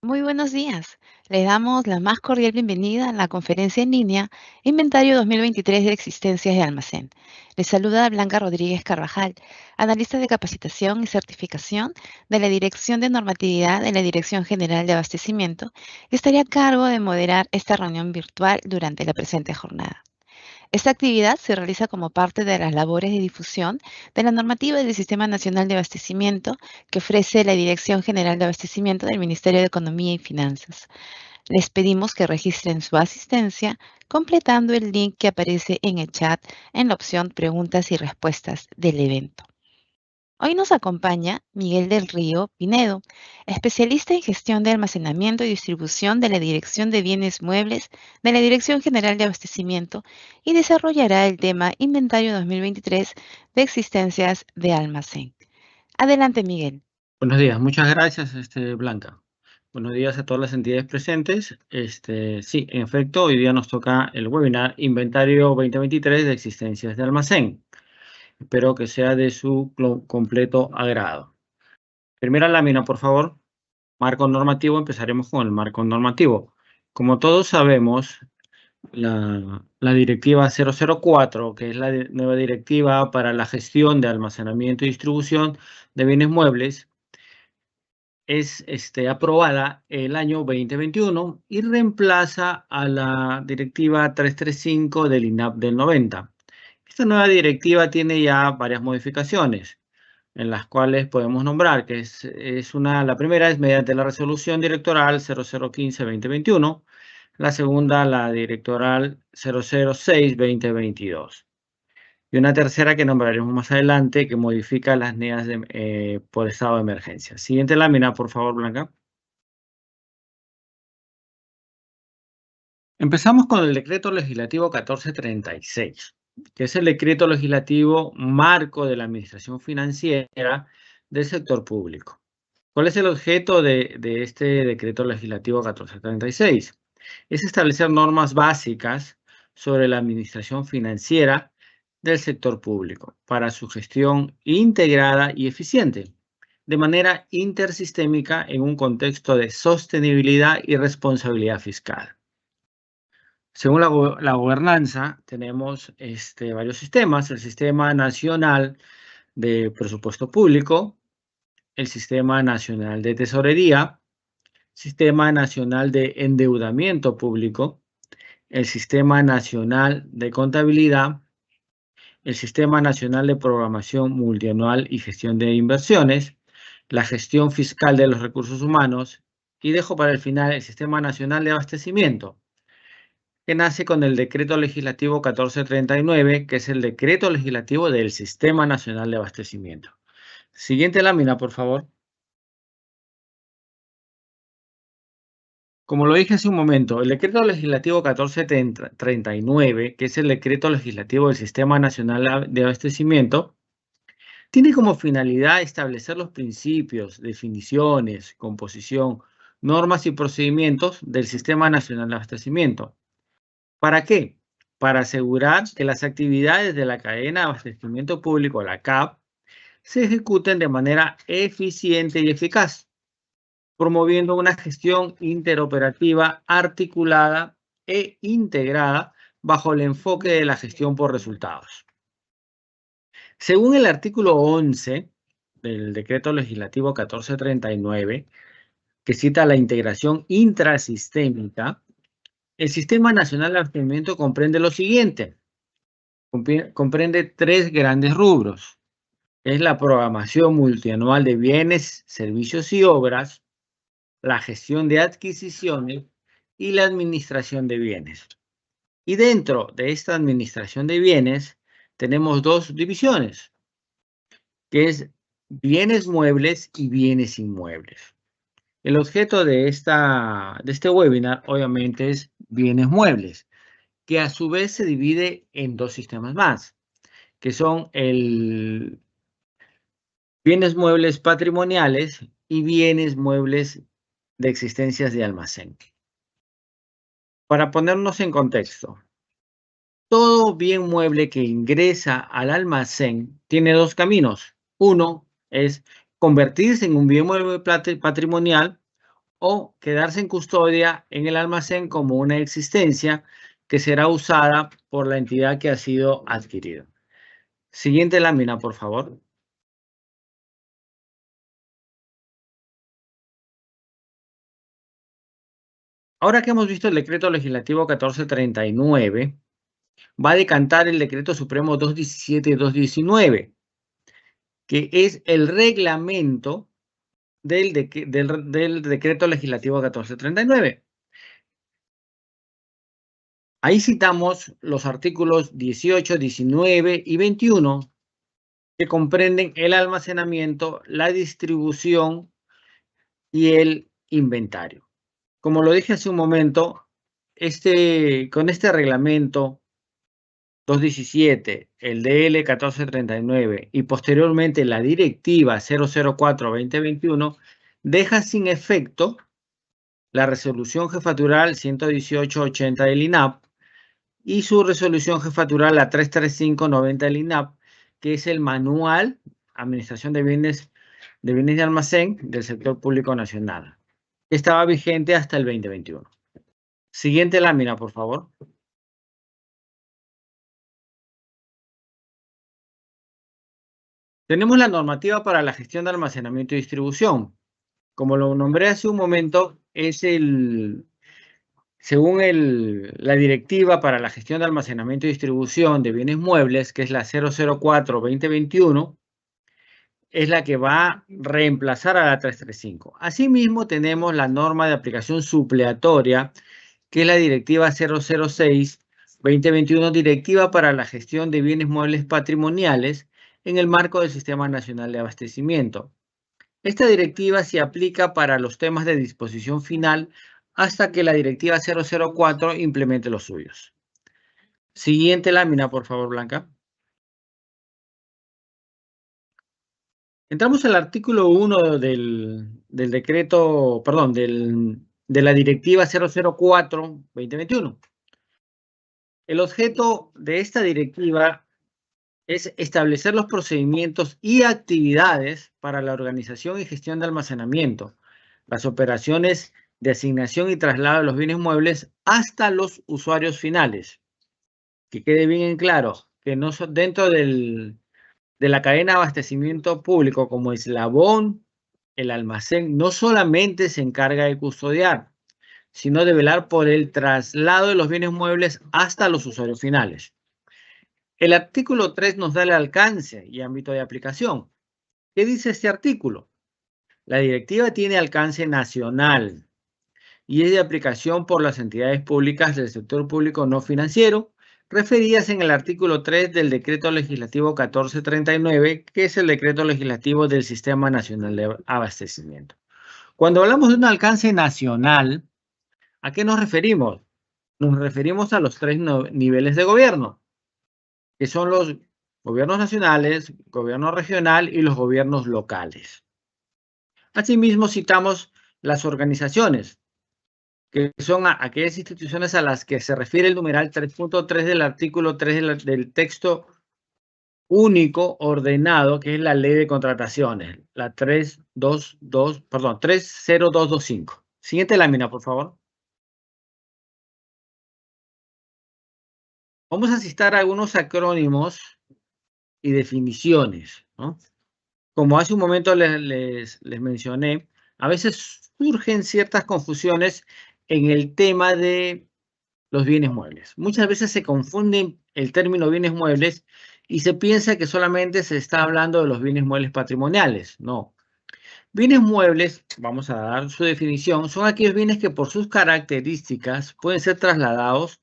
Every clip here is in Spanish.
Muy buenos días. Le damos la más cordial bienvenida a la conferencia en línea Inventario 2023 de Existencias de Almacén. Les saluda Blanca Rodríguez Carvajal, analista de capacitación y certificación de la Dirección de Normatividad de la Dirección General de Abastecimiento, que estaría a cargo de moderar esta reunión virtual durante la presente jornada. Esta actividad se realiza como parte de las labores de difusión de la normativa del Sistema Nacional de Abastecimiento que ofrece la Dirección General de Abastecimiento del Ministerio de Economía y Finanzas. Les pedimos que registren su asistencia completando el link que aparece en el chat en la opción Preguntas y Respuestas del evento. Hoy nos acompaña Miguel del Río Pinedo, especialista en gestión de almacenamiento y distribución de la Dirección de Bienes Muebles de la Dirección General de Abastecimiento y desarrollará el tema Inventario 2023 de Existencias de Almacén. Adelante, Miguel. Buenos días, muchas gracias, Blanca. Buenos días a todas las entidades presentes. Sí, en efecto, hoy día nos toca el webinar Inventario 2023 de Existencias de Almacén. Espero que sea de su completo agrado. Primera lámina, por favor. Marco normativo. Empezaremos con el marco normativo. Como todos sabemos, la directiva 004, que es la nueva directiva para la gestión de almacenamiento y distribución de bienes muebles, es aprobada el año 2021 y reemplaza a la directiva 335 del INAP del 90. Esta nueva directiva tiene ya varias modificaciones, en las cuales podemos nombrar que la primera es mediante la resolución directoral 0015-2021, la segunda la directoral 006-2022. Y una tercera que nombraremos más adelante, que modifica las NEAs por estado de emergencia. Siguiente lámina, por favor, Blanca. Empezamos con el decreto legislativo 1436, que es el decreto legislativo marco de la administración financiera del sector público. ¿Cuál es el objeto de este decreto legislativo 1436? Es establecer normas básicas sobre la administración financiera del sector público para su gestión integrada y eficiente, de manera intersistémica en un contexto de sostenibilidad y responsabilidad fiscal. Según la gobernanza, tenemos varios sistemas: el Sistema Nacional de Presupuesto Público, el Sistema Nacional de Tesorería, Sistema Nacional de Endeudamiento Público, el Sistema Nacional de Contabilidad, el Sistema Nacional de Programación Multianual y Gestión de Inversiones, la gestión fiscal de los recursos humanos, y dejo para el final el Sistema Nacional de Abastecimiento, que nace con el Decreto Legislativo 1439, que es el Decreto Legislativo del Sistema Nacional de Abastecimiento. Siguiente lámina, por favor. Como lo dije hace un momento, el Decreto Legislativo 1439, que es el Decreto Legislativo del Sistema Nacional de Abastecimiento, tiene como finalidad establecer los principios, definiciones, composición, normas y procedimientos del Sistema Nacional de Abastecimiento. ¿Para qué? Para asegurar que las actividades de la cadena de abastecimiento público, la CAP, se ejecuten de manera eficiente y eficaz, promoviendo una gestión interoperativa, articulada e integrada bajo el enfoque de la gestión por resultados. Según el artículo 11 del Decreto Legislativo 1439, que cita la integración intrasistémica, el Sistema Nacional de Abastecimiento comprende lo siguiente. Comprende tres grandes rubros. Es la programación multianual de bienes, servicios y obras, la gestión de adquisiciones y la administración de bienes. Y dentro de esta administración de bienes tenemos dos divisiones, que es bienes muebles y bienes inmuebles. El objeto de este webinar, obviamente, es bienes muebles, que a su vez se divide en dos sistemas más, que son el bienes muebles patrimoniales y bienes muebles de existencias de almacén. Para ponernos en contexto, todo bien mueble que ingresa al almacén tiene dos caminos. Uno es convertirse en un bien mueble patrimonial, o quedarse en custodia en el almacén como una existencia que será usada por la entidad que ha sido adquirida. Siguiente lámina, por favor. Ahora que hemos visto el decreto legislativo 1439, va a decantar el decreto supremo 217 y 219, que es el reglamento del decreto legislativo 1439. Ahí citamos los artículos 18, 19 y 21, que comprenden el almacenamiento, la distribución y el inventario. Como lo dije hace un momento, con este reglamento 217, el DL 1439 y posteriormente la directiva 004-2021, deja sin efecto la resolución jefatural 118-80 del INAP y su resolución jefatural la 335-90 del INAP, que es el manual Administración de Bienes de Almacén del Sector Público Nacional, que estaba vigente hasta el 2021. Siguiente lámina, por favor. Tenemos la normativa para la gestión de almacenamiento y distribución. Como lo nombré hace un momento, es según la directiva para la gestión de almacenamiento y distribución de bienes muebles, que es la 004-2021, es la que va a reemplazar a la 335. Asimismo, tenemos la norma de aplicación supleatoria, que es la directiva 006-2021, directiva para la gestión de bienes muebles patrimoniales en el marco del Sistema Nacional de Abastecimiento. Esta directiva se aplica para los temas de disposición final hasta que la directiva 004 implemente los suyos. Siguiente lámina, por favor, Blanca. Entramos al artículo 1 del decreto, perdón, de la directiva 004-2021. El objeto de esta directiva es establecer los procedimientos y actividades para la organización y gestión de almacenamiento, las operaciones de asignación y traslado de los bienes muebles hasta los usuarios finales. Que quede bien en claro que no son dentro de la cadena de abastecimiento público como eslabón, el almacén no solamente se encarga de custodiar, sino de velar por el traslado de los bienes muebles hasta los usuarios finales. El artículo 3 nos da el alcance y ámbito de aplicación. ¿Qué dice este artículo? La directiva tiene alcance nacional y es de aplicación por las entidades públicas del sector público no financiero, referidas en el artículo 3 del Decreto Legislativo 1439, que es el Decreto Legislativo del Sistema Nacional de Abastecimiento. Cuando hablamos de un alcance nacional, ¿a qué nos referimos? Nos referimos a los 3 niveles de gobierno, que son los gobiernos nacionales, gobierno regional y los gobiernos locales. Asimismo, citamos las organizaciones, que son aquellas instituciones a las que se refiere el numeral 3.3 del artículo 3 del texto único ordenado, que es la ley de contrataciones, la 30225. Siguiente lámina, por favor. Vamos a citar algunos acrónimos y definiciones, ¿no? Como hace un momento les mencioné, a veces surgen ciertas confusiones en el tema de los bienes muebles. Muchas veces se confunden el término bienes muebles y se piensa que solamente se está hablando de los bienes muebles patrimoniales. No. Bienes muebles, vamos a dar su definición, son aquellos bienes que por sus características pueden ser trasladados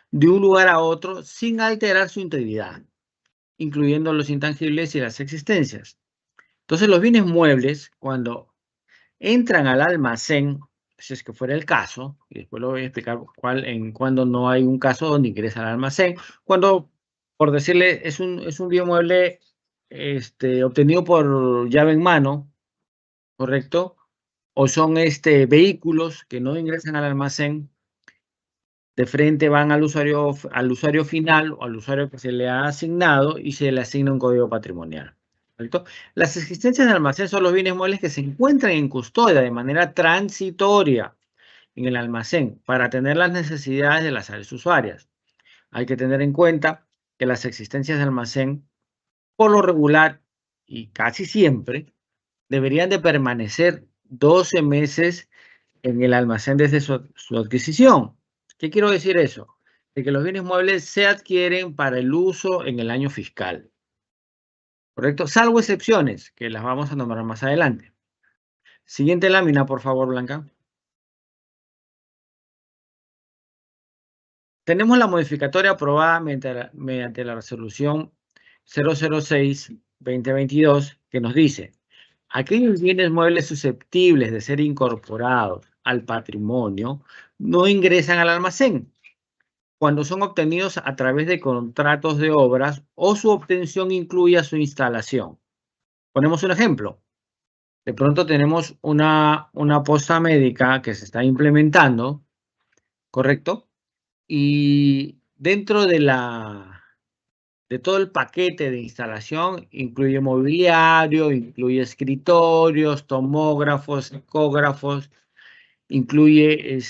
de un lugar a otro sin alterar su integridad, incluyendo los intangibles y las existencias. Entonces, los bienes muebles, cuando entran al almacén, si es que fuera el caso, y después lo voy a explicar cuando no hay un caso donde ingresa al almacén, cuando, por decirle, es un bien mueble obtenido por llave en mano, ¿correcto? O son vehículos que no ingresan al almacén, de frente van al usuario final o al usuario que se le ha asignado y se le asigna un código patrimonial. ¿correcto? Las existencias de almacén son los bienes muebles que se encuentran en custodia de manera transitoria en el almacén para atender las necesidades de las áreas usuarias. Hay que tener en cuenta que las existencias de almacén, por lo regular y casi siempre, deberían de permanecer 12 meses en el almacén desde su adquisición. ¿Qué quiero decir eso? De que los bienes muebles se adquieren para el uso en el año fiscal, ¿correcto? Salvo excepciones, que las vamos a nombrar más adelante. Siguiente lámina, por favor, Blanca. Tenemos la modificatoria aprobada mediante la resolución 006-2022 que nos dice: aquellos bienes muebles susceptibles de ser incorporados al patrimonio no ingresan al almacén cuando son obtenidos a través de contratos de obras o su obtención incluya su instalación. Ponemos un ejemplo. De pronto tenemos una posta médica que se está implementando, ¿correcto? Y dentro de todo el paquete de instalación incluye mobiliario, incluye escritorios, tomógrafos, ecógrafos, incluye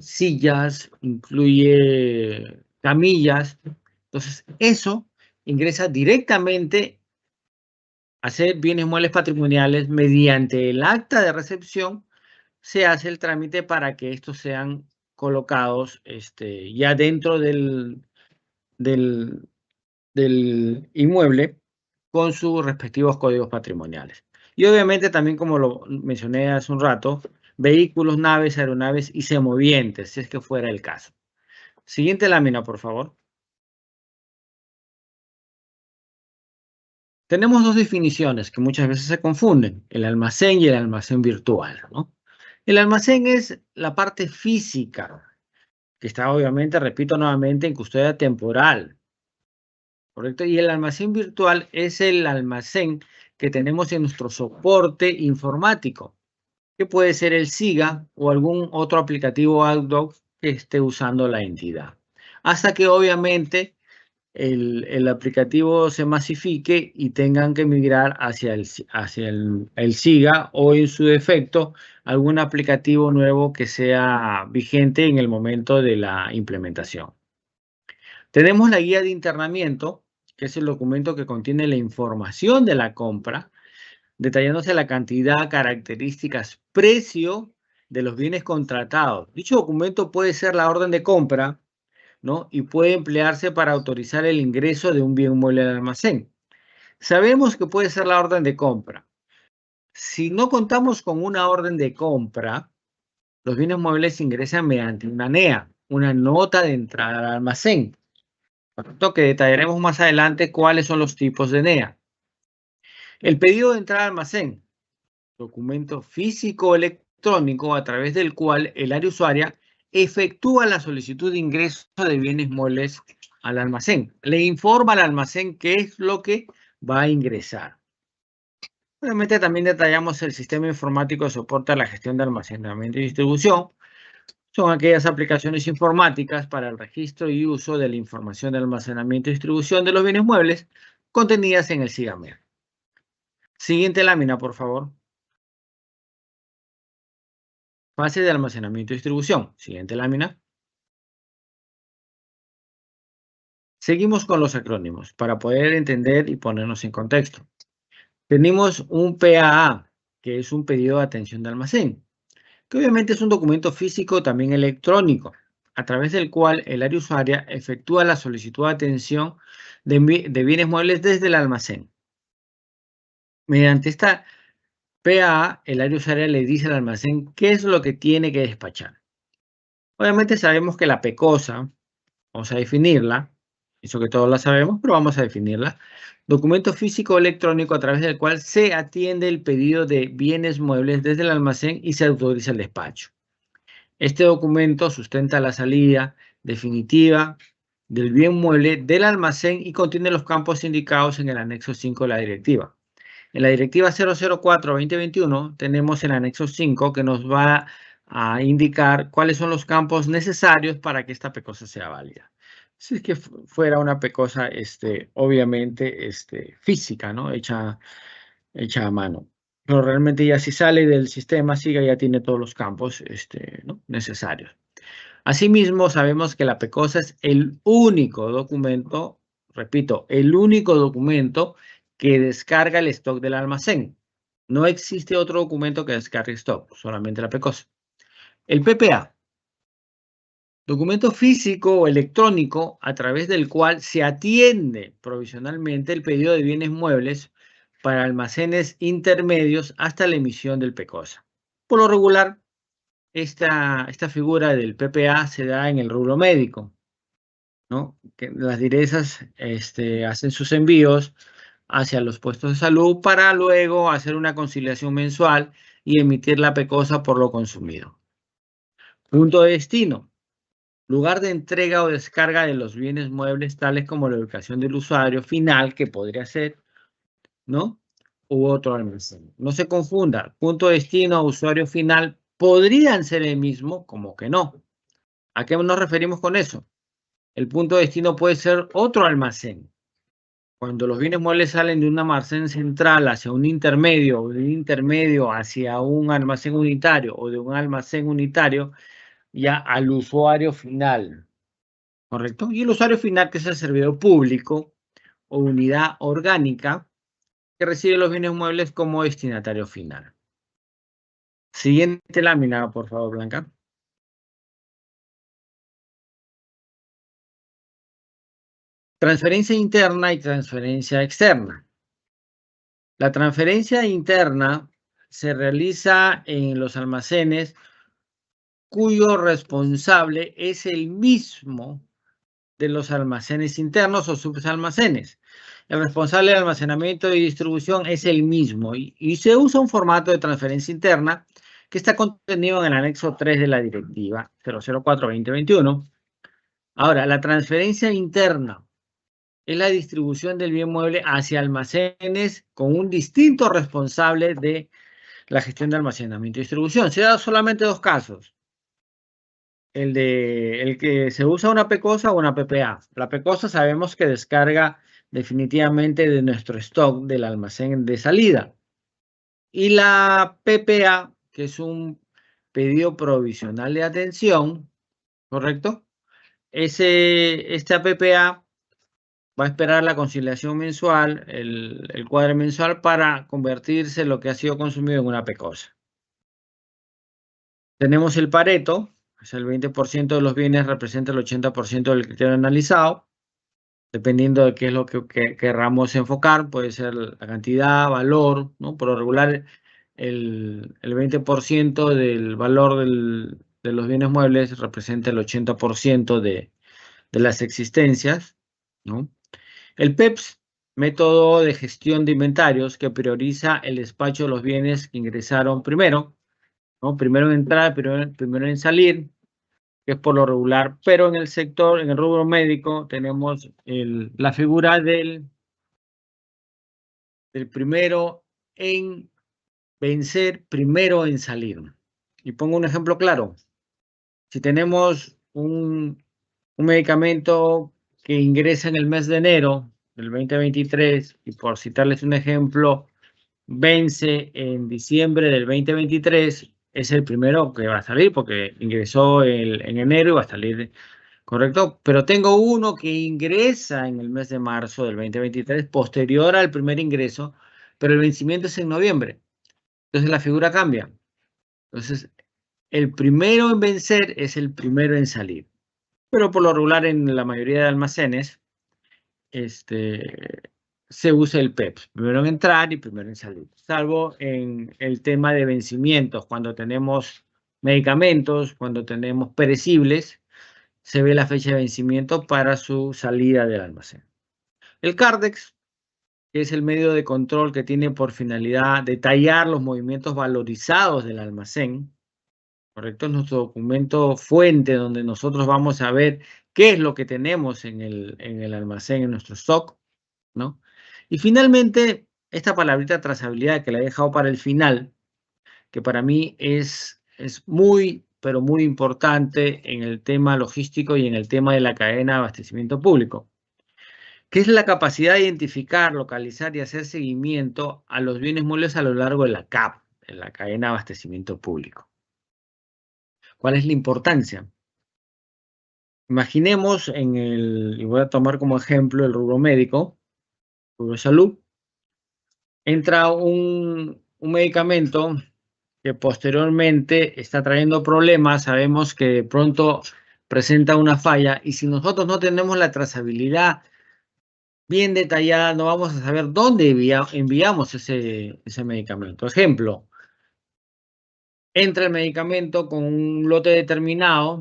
sillas, incluye camillas. Entonces, eso ingresa directamente a ser bienes muebles patrimoniales mediante el acta de recepción. Se hace el trámite para que estos sean colocados ya dentro del inmueble con sus respectivos códigos patrimoniales. Y obviamente también, como lo mencioné hace un rato, vehículos, naves, aeronaves y semovientes, si es que fuera el caso. Siguiente lámina, por favor. Tenemos dos definiciones que muchas veces se confunden, el almacén y el almacén virtual, ¿no? El almacén es la parte física, que está obviamente, repito nuevamente, en custodia temporal, ¿correcto? Y el almacén virtual es el almacén que tenemos en nuestro soporte informático, que puede ser el SIGA o algún otro aplicativo Outlook que esté usando la entidad. Hasta que obviamente el aplicativo se masifique y tengan que migrar hacia el SIGA o en su defecto algún aplicativo nuevo que sea vigente en el momento de la implementación. Tenemos la guía de internamiento, que es el documento que contiene la información de la compra, detallándose la cantidad, características, precio de los bienes contratados. Dicho documento puede ser la orden de compra, ¿no? Y puede emplearse para autorizar el ingreso de un bien mueble al almacén. Sabemos que puede ser la orden de compra. Si no contamos con una orden de compra, los bienes muebles ingresan mediante una NEA, una nota de entrada al almacén. Que detallaremos más adelante cuáles son los tipos de NEA. El pedido de entrada al almacén, documento físico o electrónico a través del cual el área usuaria efectúa la solicitud de ingreso de bienes muebles al almacén. Le informa al almacén qué es lo que va a ingresar. Obviamente también detallamos el sistema informático de soporte a la gestión de almacenamiento y distribución. Son aquellas aplicaciones informáticas para el registro y uso de la información de almacenamiento y distribución de los bienes muebles contenidas en el SIGAMER. Siguiente lámina, por favor. Fase de almacenamiento y distribución. Siguiente lámina. Seguimos con los acrónimos para poder entender y ponernos en contexto. Tenemos un PAA, que es un pedido de atención de almacén, que obviamente es un documento físico también electrónico, a través del cual el área usuaria efectúa la solicitud de atención de bienes muebles desde el almacén. Mediante esta PAA, el área usuaria le dice al almacén qué es lo que tiene que despachar. Obviamente sabemos que la PECOSA, vamos a definirla, eso que todos la sabemos, pero vamos a definirla. Documento físico o electrónico a través del cual se atiende el pedido de bienes muebles desde el almacén y se autoriza el despacho. Este documento sustenta la salida definitiva del bien mueble del almacén y contiene los campos indicados en el anexo 5 de la directiva. En la directiva 004-2021 tenemos el anexo 5 que nos va a indicar cuáles son los campos necesarios para que esta PECOSA sea válida. Si es que fuera una pecosa, obviamente, física, ¿no? Hecha a mano. Pero realmente ya si sale del sistema, SIGA ya tiene todos los campos, ¿no? necesarios. Asimismo, sabemos que la pecosa es el único documento, repito, el único documento que descarga el stock del almacén. No existe otro documento que descargue stock, solamente la pecosa. El PPA, documento físico o electrónico a través del cual se atiende provisionalmente el pedido de bienes muebles para almacenes intermedios hasta la emisión del PECOSA. Por lo regular, esta figura del PPA se da en el rubro médico, ¿no? Que las direzas hacen sus envíos hacia los puestos de salud para luego hacer una conciliación mensual y emitir la PECOSA por lo consumido. Punto de destino. Lugar de entrega o descarga de los bienes muebles, tales como la ubicación del usuario final, que podría ser, ¿no? U otro almacén. No se confunda, punto de destino o usuario final podrían ser el mismo, como que no. ¿A qué nos referimos con eso? El punto de destino puede ser otro almacén. Cuando los bienes muebles salen de un almacén central hacia un intermedio, o de un intermedio hacia un almacén unitario, o de un almacén unitario ya al usuario final. ¿Correcto? Y el usuario final, que es el servidor público o unidad orgánica que recibe los bienes muebles como destinatario final. Siguiente lámina, por favor, Blanca. Transferencia interna y transferencia externa. La transferencia interna se realiza en los almacenes cuyo responsable es el mismo de los almacenes internos o subalmacenes. El responsable de almacenamiento y distribución es el mismo y se usa un formato de transferencia interna que está contenido en el anexo 3 de la directiva 004-2021. Ahora, la transferencia interna es la distribución del bien mueble hacia almacenes con un distinto responsable de la gestión de almacenamiento y distribución. Se dan solamente dos casos. El que se usa una PECOSA o una PPA. La PECOSA sabemos que descarga definitivamente de nuestro stock del almacén de salida. Y la PPA, que es un pedido provisional de atención, ¿correcto? Esta PPA va a esperar la conciliación mensual, el cuadro mensual, para convertirse lo que ha sido consumido en una PECOSA. Tenemos el Pareto, es el 20% de los bienes representa el 80% del criterio analizado. Dependiendo de qué es lo que querramos enfocar, puede ser la cantidad, valor, ¿no? Por lo regular, el 20% del valor de los bienes muebles representa el 80% de las existencias, ¿no? El PEPS, método de gestión de inventarios que prioriza el despacho de los bienes que ingresaron primero, ¿no? Primero en entrar, primero en salir, que es por lo regular, pero en el sector, en el rubro médico, tenemos la figura del primero en vencer, primero en salir. Y pongo un ejemplo claro. Si tenemos un medicamento que ingresa en el mes de enero del 2023, y por citarles un ejemplo, vence en diciembre del 2023, es el primero que va a salir porque ingresó en enero y va a salir, ¿correcto? Pero tengo uno que ingresa en el mes de marzo del 2023, posterior al primer ingreso, pero el vencimiento es en noviembre. Entonces la figura cambia. Entonces, el primero en vencer es el primero en salir. Pero por lo regular en la mayoría de almacenes, se usa el PEPS, primero en entrar y primero en salir, salvo en el tema de vencimientos, cuando tenemos medicamentos, cuando tenemos perecibles, se ve la fecha de vencimiento para su salida del almacén. El CARDEX, que es el medio de control que tiene por finalidad detallar los movimientos valorizados del almacén, ¿correcto? Es nuestro documento fuente donde nosotros vamos a ver qué es lo que tenemos en el almacén, en nuestro stock, ¿no? Y finalmente, esta palabrita trazabilidad que la he dejado para el final, que para mí es muy pero muy importante en el tema logístico y en el tema de la cadena de abastecimiento público, que es la capacidad de identificar, localizar y hacer seguimiento a los bienes muebles a lo largo de la CAP, en la cadena de abastecimiento público. ¿Cuál es la importancia? Imaginemos y voy a tomar como ejemplo el rubro médico, rubro de salud, entra un medicamento que posteriormente está trayendo problemas, sabemos que de pronto presenta una falla, y si nosotros no tenemos la trazabilidad bien detallada, no vamos a saber dónde enviamos ese medicamento. Ejemplo, entra el medicamento con un lote determinado,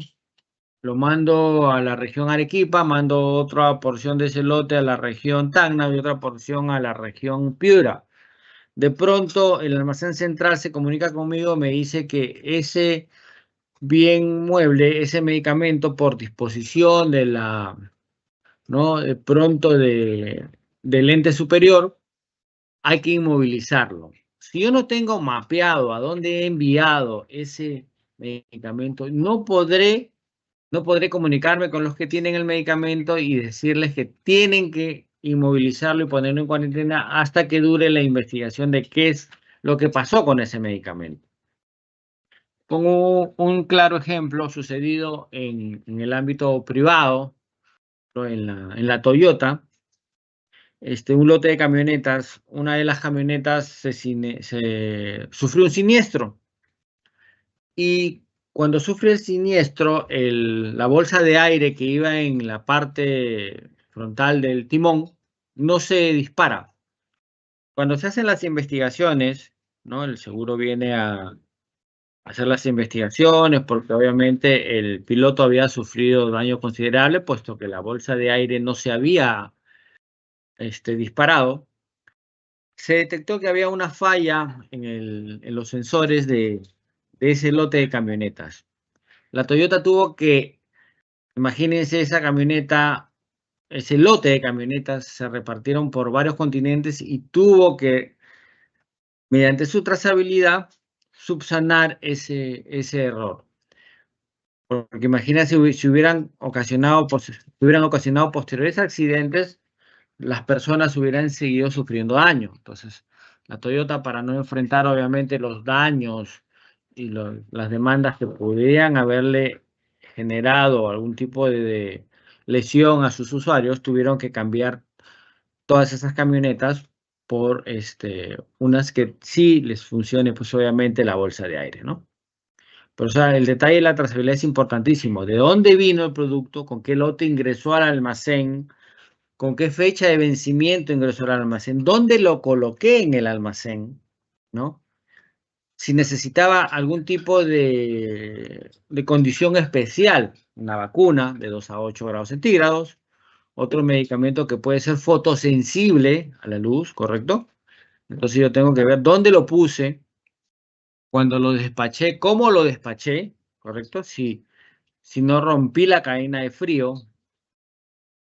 lo mando a la región Arequipa, mando otra porción de ese lote a la región Tacna y otra porción a la región Piura. De pronto el almacén central se comunica conmigo, me dice que ese bien mueble, ese medicamento por disposición ¿no? De pronto del ente superior, hay que inmovilizarlo. Si yo no tengo mapeado a dónde he enviado ese medicamento, no podré comunicarme con los que tienen el medicamento y decirles que tienen que inmovilizarlo y ponerlo en cuarentena hasta que dure la investigación de qué es lo que pasó con ese medicamento. Pongo un claro ejemplo sucedido en el ámbito privado, en la Toyota. Un lote de camionetas, una de las camionetas sufrió un siniestro, y cuando sufre el siniestro, la bolsa de aire que iba en la parte frontal del timón no se dispara. Cuando se hacen las investigaciones, ¿no? El seguro viene a hacer las investigaciones porque obviamente el piloto había sufrido daño considerable, puesto que la bolsa de aire no se había disparado. Se detectó que había una falla en los sensores de ese lote de camionetas. La Toyota tuvo que, imagínense, esa camioneta, ese lote de camionetas se repartieron por varios continentes y tuvo que, mediante su trazabilidad, subsanar ese error. Porque imagínense si hubieran ocasionado posteriores accidentes, las personas hubieran seguido sufriendo daño. Entonces, la Toyota, para no enfrentar obviamente los daños y las demandas que podrían haberle generado algún tipo de lesión a sus usuarios, tuvieron que cambiar todas esas camionetas por unas que sí les funcione, pues obviamente la bolsa de aire, ¿no? Pero, o sea, el detalle de la trazabilidad es importantísimo. ¿De dónde vino el producto? ¿Con qué lote ingresó al almacén? ¿Con qué fecha de vencimiento ingresó al almacén? ¿Dónde lo coloqué en el almacén? ¿No? Si necesitaba algún tipo de condición especial, una vacuna de 2 a 8 grados centígrados, otro medicamento que puede ser fotosensible a la luz, ¿correcto? Entonces yo tengo que ver dónde lo puse, cuando lo despaché, cómo lo despaché, ¿correcto? Si no rompí la cadena de frío,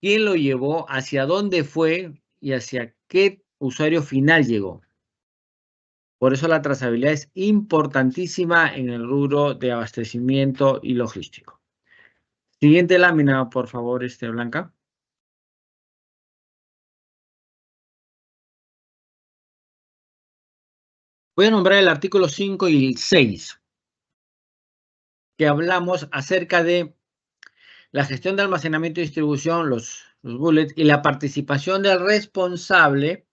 quién lo llevó, hacia dónde fue y hacia qué usuario final llegó. Por eso la trazabilidad es importantísima en el rubro de abastecimiento y logístico. Siguiente lámina, por favor, Blanca. Voy a nombrar el artículo 5 y el 6, que hablamos acerca de la gestión de almacenamiento y distribución, los bullets, y la participación del responsable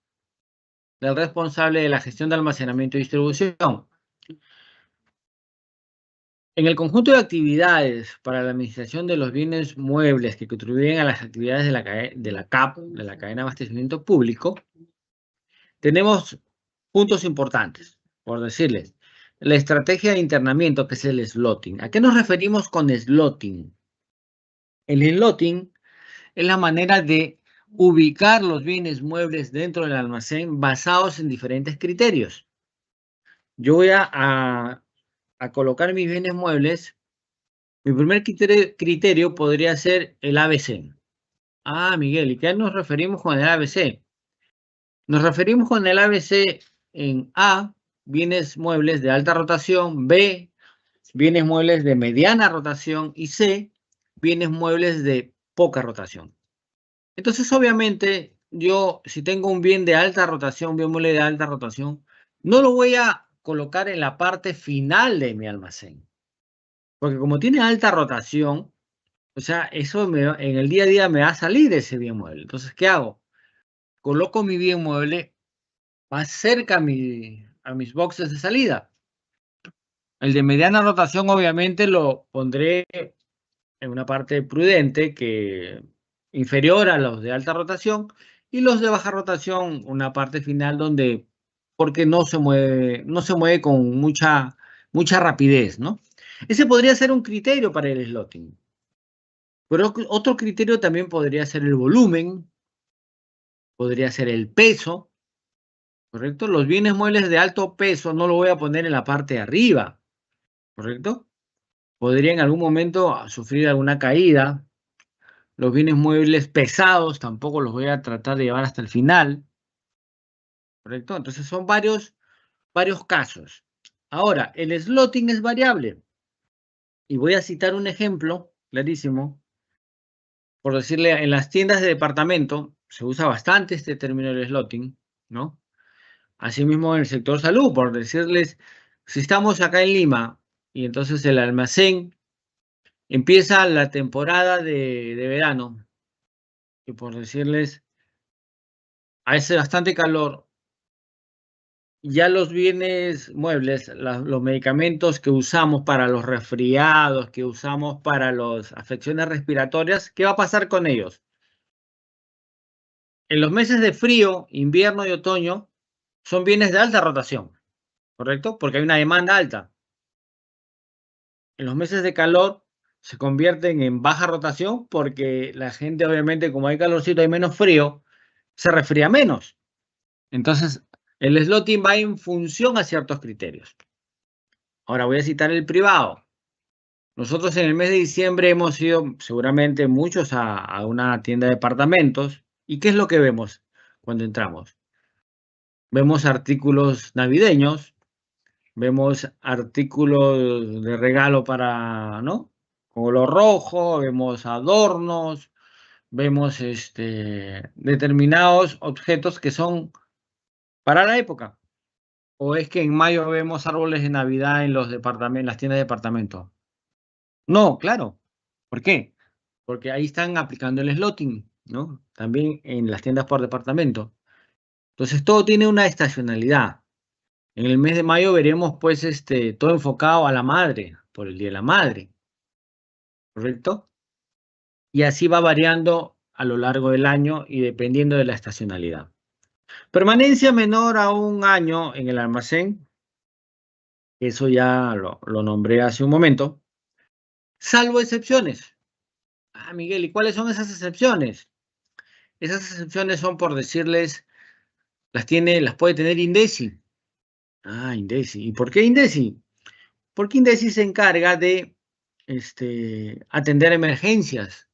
de la gestión de almacenamiento y distribución. En el conjunto de actividades para la administración de los bienes muebles que contribuyen a las actividades de la CAP, de la cadena de abastecimiento público, tenemos puntos importantes, por decirles. La estrategia de internamiento, que es el slotting. ¿A qué nos referimos con slotting? El slotting es la manera de ubicar los bienes muebles dentro del almacén basados en diferentes criterios. Yo voy a colocar mis bienes muebles. Mi primer criterio podría ser el ABC. Ah, Miguel, ¿y qué nos referimos con el ABC? Nos referimos con el ABC en A, bienes muebles de alta rotación; B, bienes muebles de mediana rotación y C, bienes muebles de poca rotación. Entonces, obviamente, yo si tengo un bien de alta rotación, bien mueble de alta rotación, no lo voy a colocar en la parte final de mi almacén. Porque como tiene alta rotación, o sea, eso en el día a día me va a salir ese bien mueble. Entonces, ¿qué hago? Coloco mi bien mueble más cerca a mis boxes de salida. El de mediana rotación, obviamente, lo pondré en una parte prudente que inferior a los de alta rotación y los de baja rotación, una parte final donde, porque no se mueve con mucha rapidez, ¿no? Ese podría ser un criterio para el slotting. Pero otro criterio también podría ser el volumen, podría ser el peso, ¿correcto? Los bienes muebles de alto peso no lo voy a poner en la parte de arriba, ¿correcto? Podría en algún momento sufrir alguna caída. Los bienes muebles pesados tampoco los voy a tratar de llevar hasta el final, ¿correcto? Entonces son varios casos. Ahora, el slotting es variable. Y voy a citar un ejemplo clarísimo. Por decirle, en las tiendas de departamento se usa bastante este término del slotting, ¿no? Asimismo, en el sector salud, por decirles, si estamos acá en Lima y entonces el almacén empieza la temporada de verano, y por decirles, hace bastante calor, ya los bienes muebles, los medicamentos que usamos para los resfriados, que usamos para las afecciones respiratorias, ¿qué va a pasar con ellos? En los meses de frío, invierno y otoño, son bienes de alta rotación, ¿correcto? Porque hay una demanda alta. En los meses de calor se convierten en baja rotación porque la gente, obviamente, como hay calorcito, hay menos frío, se resfría menos. Entonces, el slotting va en función a ciertos criterios. Ahora voy a citar el privado. Nosotros en el mes de diciembre hemos ido seguramente muchos a una tienda de departamentos. ¿Y qué es lo que vemos cuando entramos? Vemos artículos navideños, vemos artículos de regalo para, ¿no? Color rojo, vemos adornos, vemos determinados objetos que son para la época. ¿O es que en mayo vemos árboles de Navidad en los departamentos, en las tiendas de departamento? No, claro. ¿Por qué? Porque ahí están aplicando el slotting, ¿no? También en las tiendas por departamento. Entonces todo tiene una estacionalidad. En el mes de mayo veremos pues todo enfocado a la madre, por el Día de la Madre, ¿correcto? Y así va variando a lo largo del año y dependiendo de la estacionalidad. Permanencia menor a un año en el almacén, eso ya lo nombré hace un momento, salvo excepciones. Ah, Miguel, ¿y cuáles son esas excepciones? Esas excepciones son, por decirles, las puede tener Indesi. Ah, Indesi. ¿Y por qué Indesi? Porque Indesi se encarga de atender emergencias.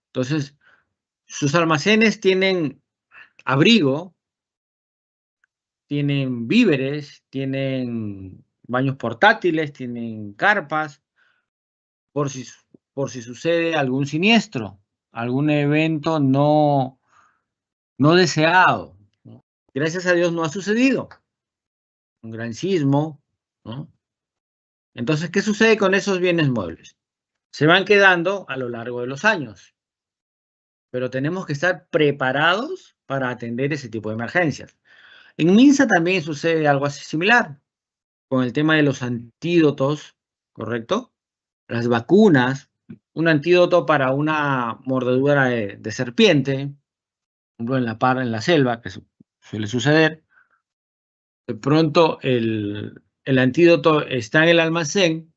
Entonces, sus almacenes tienen abrigo, tienen víveres, tienen baños portátiles, tienen carpas, por si, por si sucede algún siniestro, algún evento no deseado, ¿no? Gracias a Dios no ha sucedido. Un gran sismo, ¿no? Entonces, ¿qué sucede con esos bienes muebles? Se van quedando a lo largo de los años, pero tenemos que estar preparados para atender ese tipo de emergencias. En Minsa también sucede algo así similar, con el tema de los antídotos, ¿correcto? Las vacunas, un antídoto para una mordedura de serpiente, por ejemplo, en la selva, que suele suceder. De pronto el antídoto está en el almacén,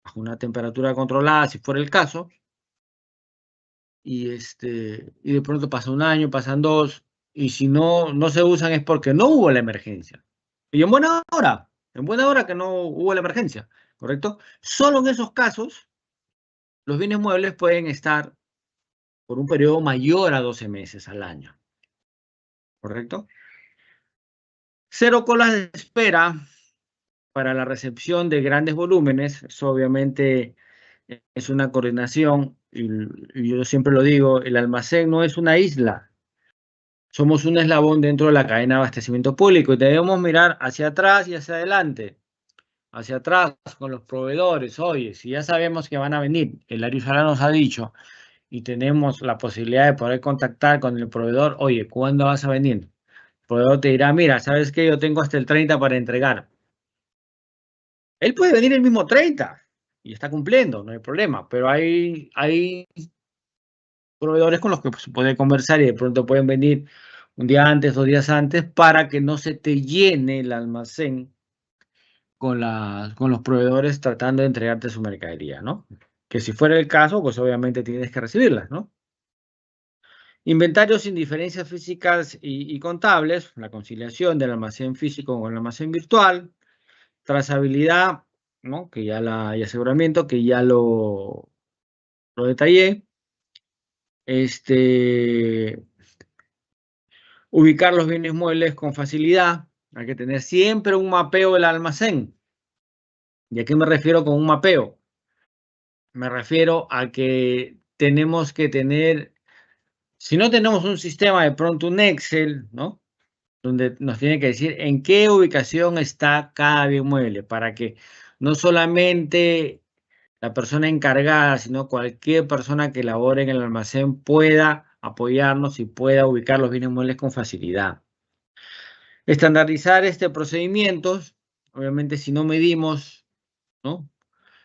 bajo una temperatura controlada, si fuera el caso, y de pronto pasa un año, pasan dos, y si no se usan es porque no hubo la emergencia. Y en buena hora que no hubo la emergencia, ¿correcto? Solo en esos casos, los bienes muebles pueden estar por un periodo mayor a 12 meses al año, ¿correcto? Cero colas de espera para la recepción de grandes volúmenes. Eso obviamente es una coordinación, y yo siempre lo digo, el almacén no es una isla. Somos un eslabón dentro de la cadena de abastecimiento público y debemos mirar hacia atrás y hacia adelante. Hacia atrás con los proveedores. Oye, si ya sabemos que van a venir, el Ariusala nos ha dicho, y tenemos la posibilidad de poder contactar con el proveedor, oye, ¿cuándo vas a venir? El proveedor te dirá, mira, ¿sabes qué? Yo tengo hasta el 30 para entregar. Él puede venir el mismo 30 y está cumpliendo, no hay problema, pero hay proveedores con los que se puede conversar y de pronto pueden venir un día antes, 2 días antes, para que no se te llene el almacén con los proveedores tratando de entregarte su mercadería, ¿no? Que si fuera el caso, pues obviamente tienes que recibirlas, ¿no? Inventarios sin diferencias físicas y contables, la conciliación del almacén físico con el almacén virtual, trazabilidad, ¿no? Y aseguramiento, que ya lo detallé. Ubicar los bienes muebles con facilidad. Hay que tener siempre un mapeo del almacén. ¿Y a qué me refiero con un mapeo? Me refiero a que tenemos que tener, si no tenemos un sistema, de pronto un Excel, ¿no? Donde nos tiene que decir en qué ubicación está cada bien mueble, para que no solamente la persona encargada, sino cualquier persona que labore en el almacén pueda apoyarnos y pueda ubicar los bienes muebles con facilidad. Estandarizar procedimientos, obviamente si no medimos, ¿no?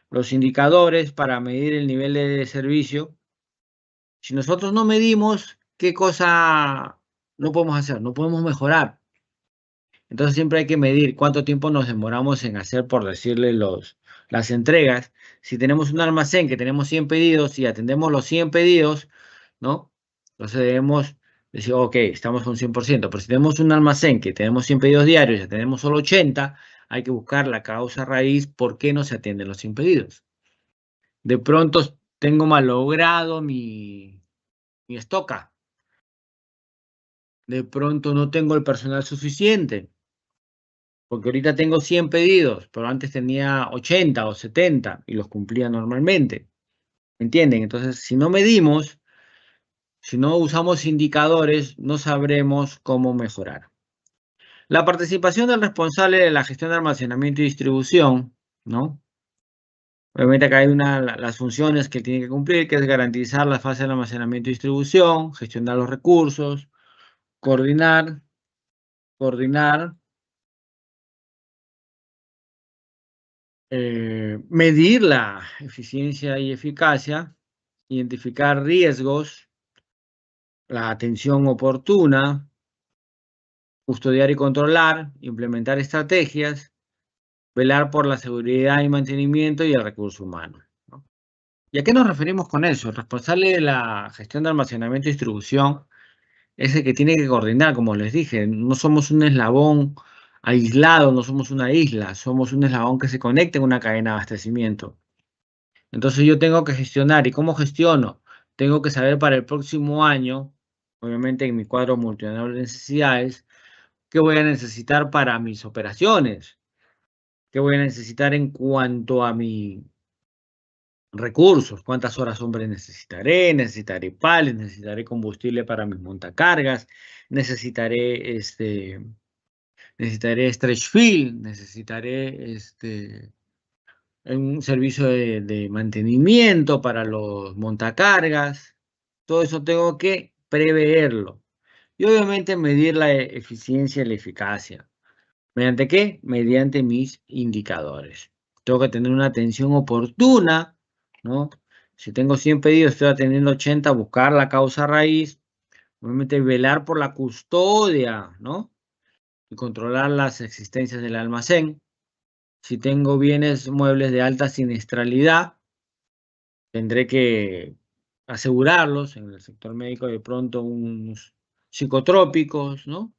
Los indicadores para medir el nivel de servicio. Si nosotros no medimos, ¿qué cosa no podemos hacer? No podemos mejorar. Entonces siempre hay que medir cuánto tiempo nos demoramos en hacer, por decirle, las entregas. Si tenemos un almacén que tenemos 100 pedidos y atendemos los 100 pedidos, ¿no? Entonces debemos decir, ok, estamos con 100%, pero si tenemos un almacén que tenemos 100 pedidos diarios y ya tenemos solo 80, hay que buscar la causa raíz por qué no se atienden los 100 pedidos. De pronto tengo malogrado mi estoca. De pronto no tengo el personal suficiente, porque ahorita tengo 100 pedidos, pero antes tenía 80 o 70 y los cumplía normalmente. ¿Entienden? Entonces, si no medimos, si no usamos indicadores, no sabremos cómo mejorar. La participación del responsable de la gestión de almacenamiento y distribución, ¿no? Obviamente acá hay las funciones que tiene que cumplir, que es garantizar la fase de almacenamiento y distribución, gestionar los recursos, coordinar, medir la eficiencia y eficacia, identificar riesgos, la atención oportuna, custodiar y controlar, implementar estrategias, velar por la seguridad y mantenimiento y el recurso humano, ¿no? ¿Y a qué nos referimos con eso? El responsable de la gestión de almacenamiento y distribución es el que tiene que coordinar, como les dije. No somos un eslabón aislado, no somos una isla, somos un eslabón que se conecta en una cadena de abastecimiento. Entonces yo tengo que gestionar. ¿Y cómo gestiono? Tengo que saber para el próximo año, obviamente en mi cuadro multinacional de necesidades, qué voy a necesitar para mis operaciones, qué voy a necesitar en cuanto a mis recursos, cuántas horas hombre necesitaré pales, necesitaré combustible para mis montacargas, necesitaré stretch field, necesitaré un servicio de mantenimiento para los montacargas. Todo eso tengo que preverlo. Y obviamente medir la eficiencia y la eficacia. ¿Mediante qué? Mediante mis indicadores. Tengo que tener una atención oportuna, ¿no? Si tengo 100 pedidos, estoy atendiendo 80, buscar la causa raíz. Obviamente velar por la custodia, ¿no? Y controlar las existencias del almacén. Si tengo bienes muebles de alta siniestralidad, tendré que asegurarlos en el sector médico, de pronto unos psicotrópicos, ¿no?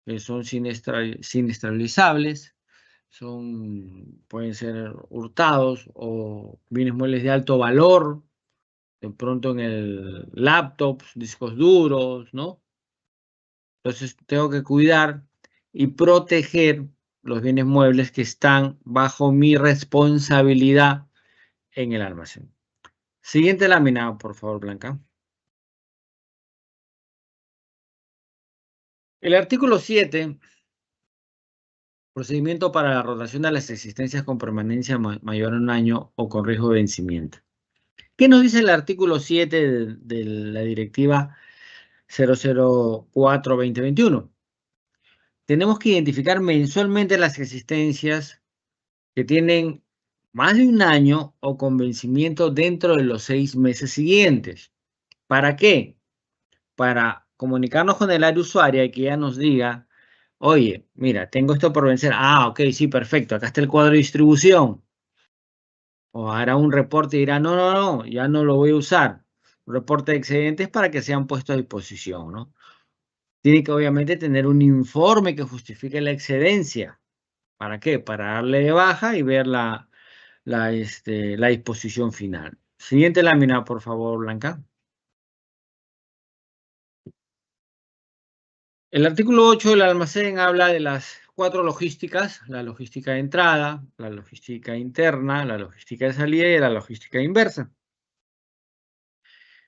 Que son siniestralizables, pueden ser hurtados o bienes muebles de alto valor, de pronto en el laptops, discos duros, ¿no? Entonces tengo que cuidar y proteger los bienes muebles que están bajo mi responsabilidad en el almacén. Siguiente lámina, por favor, Blanca. El artículo 7, procedimiento para la rotación de las existencias con permanencia mayor a un año o con riesgo de vencimiento. ¿Qué nos dice el artículo 7 de la directiva 004-2021? Tenemos que identificar mensualmente las existencias que tienen más de un año o con vencimiento dentro de los 6 meses siguientes. ¿Para qué? Para comunicarnos con el área usuaria y que ella nos diga, oye, mira, tengo esto por vencer. Ah, ok, sí, perfecto, acá está el cuadro de distribución. O hará un reporte y dirá, no, no, no, ya no lo voy a usar. Un reporte de excedentes para que sean puestos a disposición, ¿no? Tiene que obviamente tener un informe que justifique la excedencia. ¿Para qué? Para darle de baja y ver la disposición final. Siguiente lámina, por favor, Blanca. El artículo 8 del almacén habla de las 4 logísticas: la logística de entrada, la logística interna, la logística de salida y la logística inversa.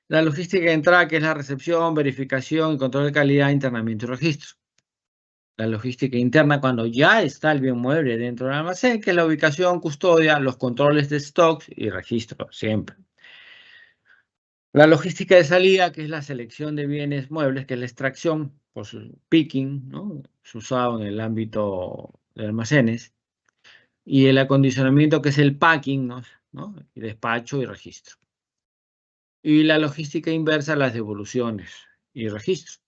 La logística de entrada, que es la recepción, verificación y control de calidad, internamiento y registro. La logística interna, cuando ya está el bien mueble dentro del almacén, que es la ubicación, custodia, los controles de stocks y registro, siempre. La logística de salida, que es la selección de bienes muebles, que es la extracción por su picking, ¿no? Es usado en el ámbito de almacenes. Y el acondicionamiento, que es el packing, ¿no? Y despacho y registro. Y la logística inversa, las devoluciones y registro.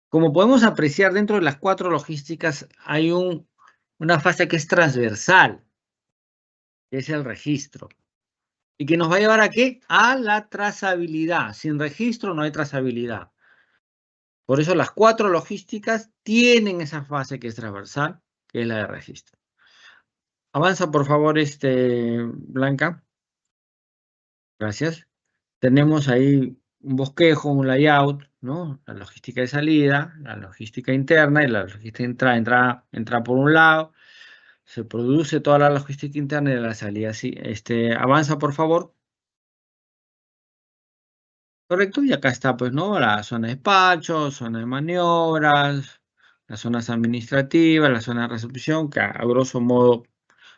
Como podemos apreciar, dentro de las 4 logísticas hay una fase que es transversal, que es el registro. ¿Y que nos va a llevar a qué? A la trazabilidad. Sin registro no hay trazabilidad. Por eso las 4 logísticas tienen esa fase que es transversal, que es la de registro. Avanza, por favor, Blanca. Gracias. Tenemos ahí un bosquejo, un layout, ¿no? La logística de salida, la logística interna y la logística de entrada. Entra por un lado, se produce toda la logística interna y la salida. Sí, avanza, por favor. Correcto, y acá está, pues, ¿no? La zona de despacho, zona de maniobras, las zonas administrativas, la zona de recepción, que a grosso modo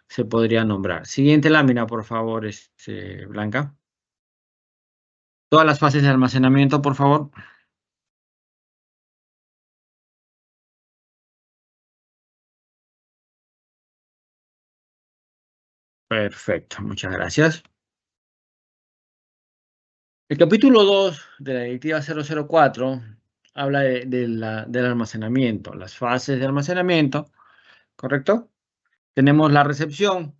se podría nombrar. Siguiente lámina, por favor, Blanca. Todas las fases de almacenamiento, por favor. Perfecto, muchas gracias. El capítulo 2 de la directiva 004 habla del almacenamiento, las fases de almacenamiento, ¿correcto? Tenemos la recepción.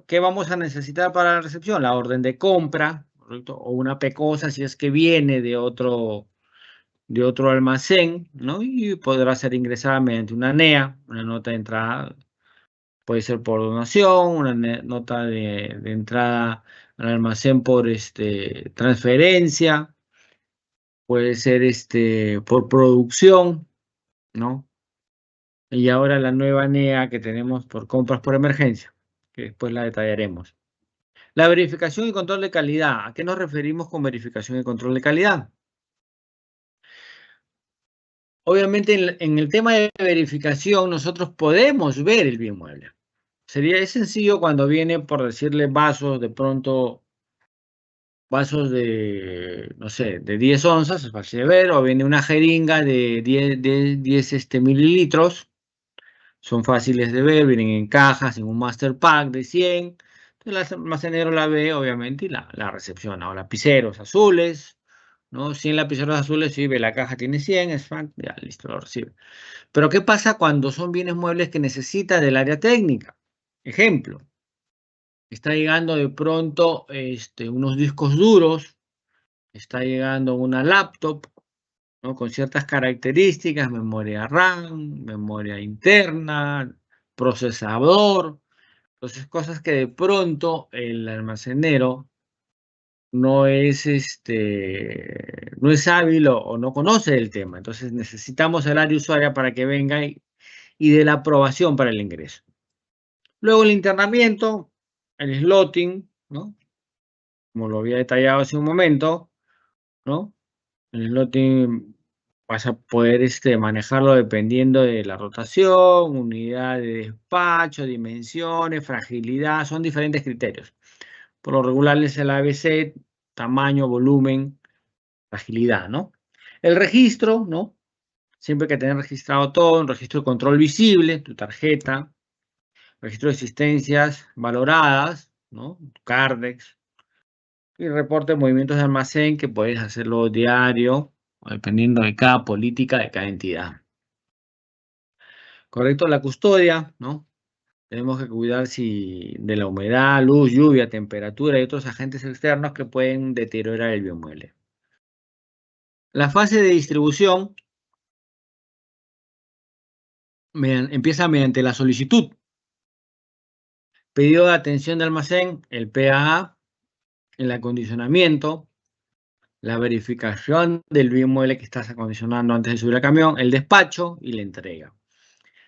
¿Qué vamos a necesitar para la recepción? La orden de compra, ¿correcto? O una PECOSA si es que viene de otro almacén, ¿no? Y podrá ser ingresada mediante una NEA, una nota de entrada. Puede ser por donación, una nota de entrada al almacén por transferencia, puede ser por producción, ¿no? Y ahora la nueva NEA que tenemos por compras por emergencia, que después la detallaremos. La verificación y control de calidad. ¿A qué nos referimos con verificación y control de calidad? Obviamente en el tema de verificación nosotros podemos ver el bien mueble. Es sencillo cuando viene, por decirle, vasos, de pronto, vasos de, no sé, de 10 onzas, es fácil de ver, o viene una jeringa de 10 mililitros, son fáciles de ver, vienen en cajas, en un master pack de 100. Entonces el almacenero la ve, obviamente, y la recepciona. O lapiceros azules, ¿no? 100 lapiceros azules, sí, ve la caja tiene 100, es fact, ya, listo, lo recibe. Pero ¿qué pasa cuando son bienes muebles que necesita del área técnica? Ejemplo, está llegando de pronto unos discos duros, está llegando una laptop, ¿no? Con ciertas características, memoria RAM, memoria interna, procesador. Entonces, cosas que de pronto el almacenero no es, no es hábil o no conoce el tema. Entonces, necesitamos el área usuaria para que venga y y de la aprobación para el ingreso. Luego el internamiento, el slotting, ¿no? Como lo había detallado hace un momento, ¿no? El slotting vas a poder manejarlo dependiendo de la rotación, unidad de despacho, dimensiones, fragilidad, son diferentes criterios. Por lo regular es el ABC, tamaño, volumen, fragilidad, ¿no? El registro, ¿no? Siempre hay que tener registrado todo, un registro de control visible, tu tarjeta, registro de existencias valoradas, ¿no? Tu Cardex, y reporte de movimientos de almacén que puedes hacerlo diario, dependiendo de cada política de cada entidad. Correcto, la custodia, ¿no? Tenemos que cuidar de la humedad, luz, lluvia, temperatura y otros agentes externos que pueden deteriorar el biomueble. La fase de distribución empieza mediante la solicitud, pedido de atención de almacén, el PAA, el acondicionamiento, la verificación del biomueble que estás acondicionando antes de subir al camión, el despacho y la entrega.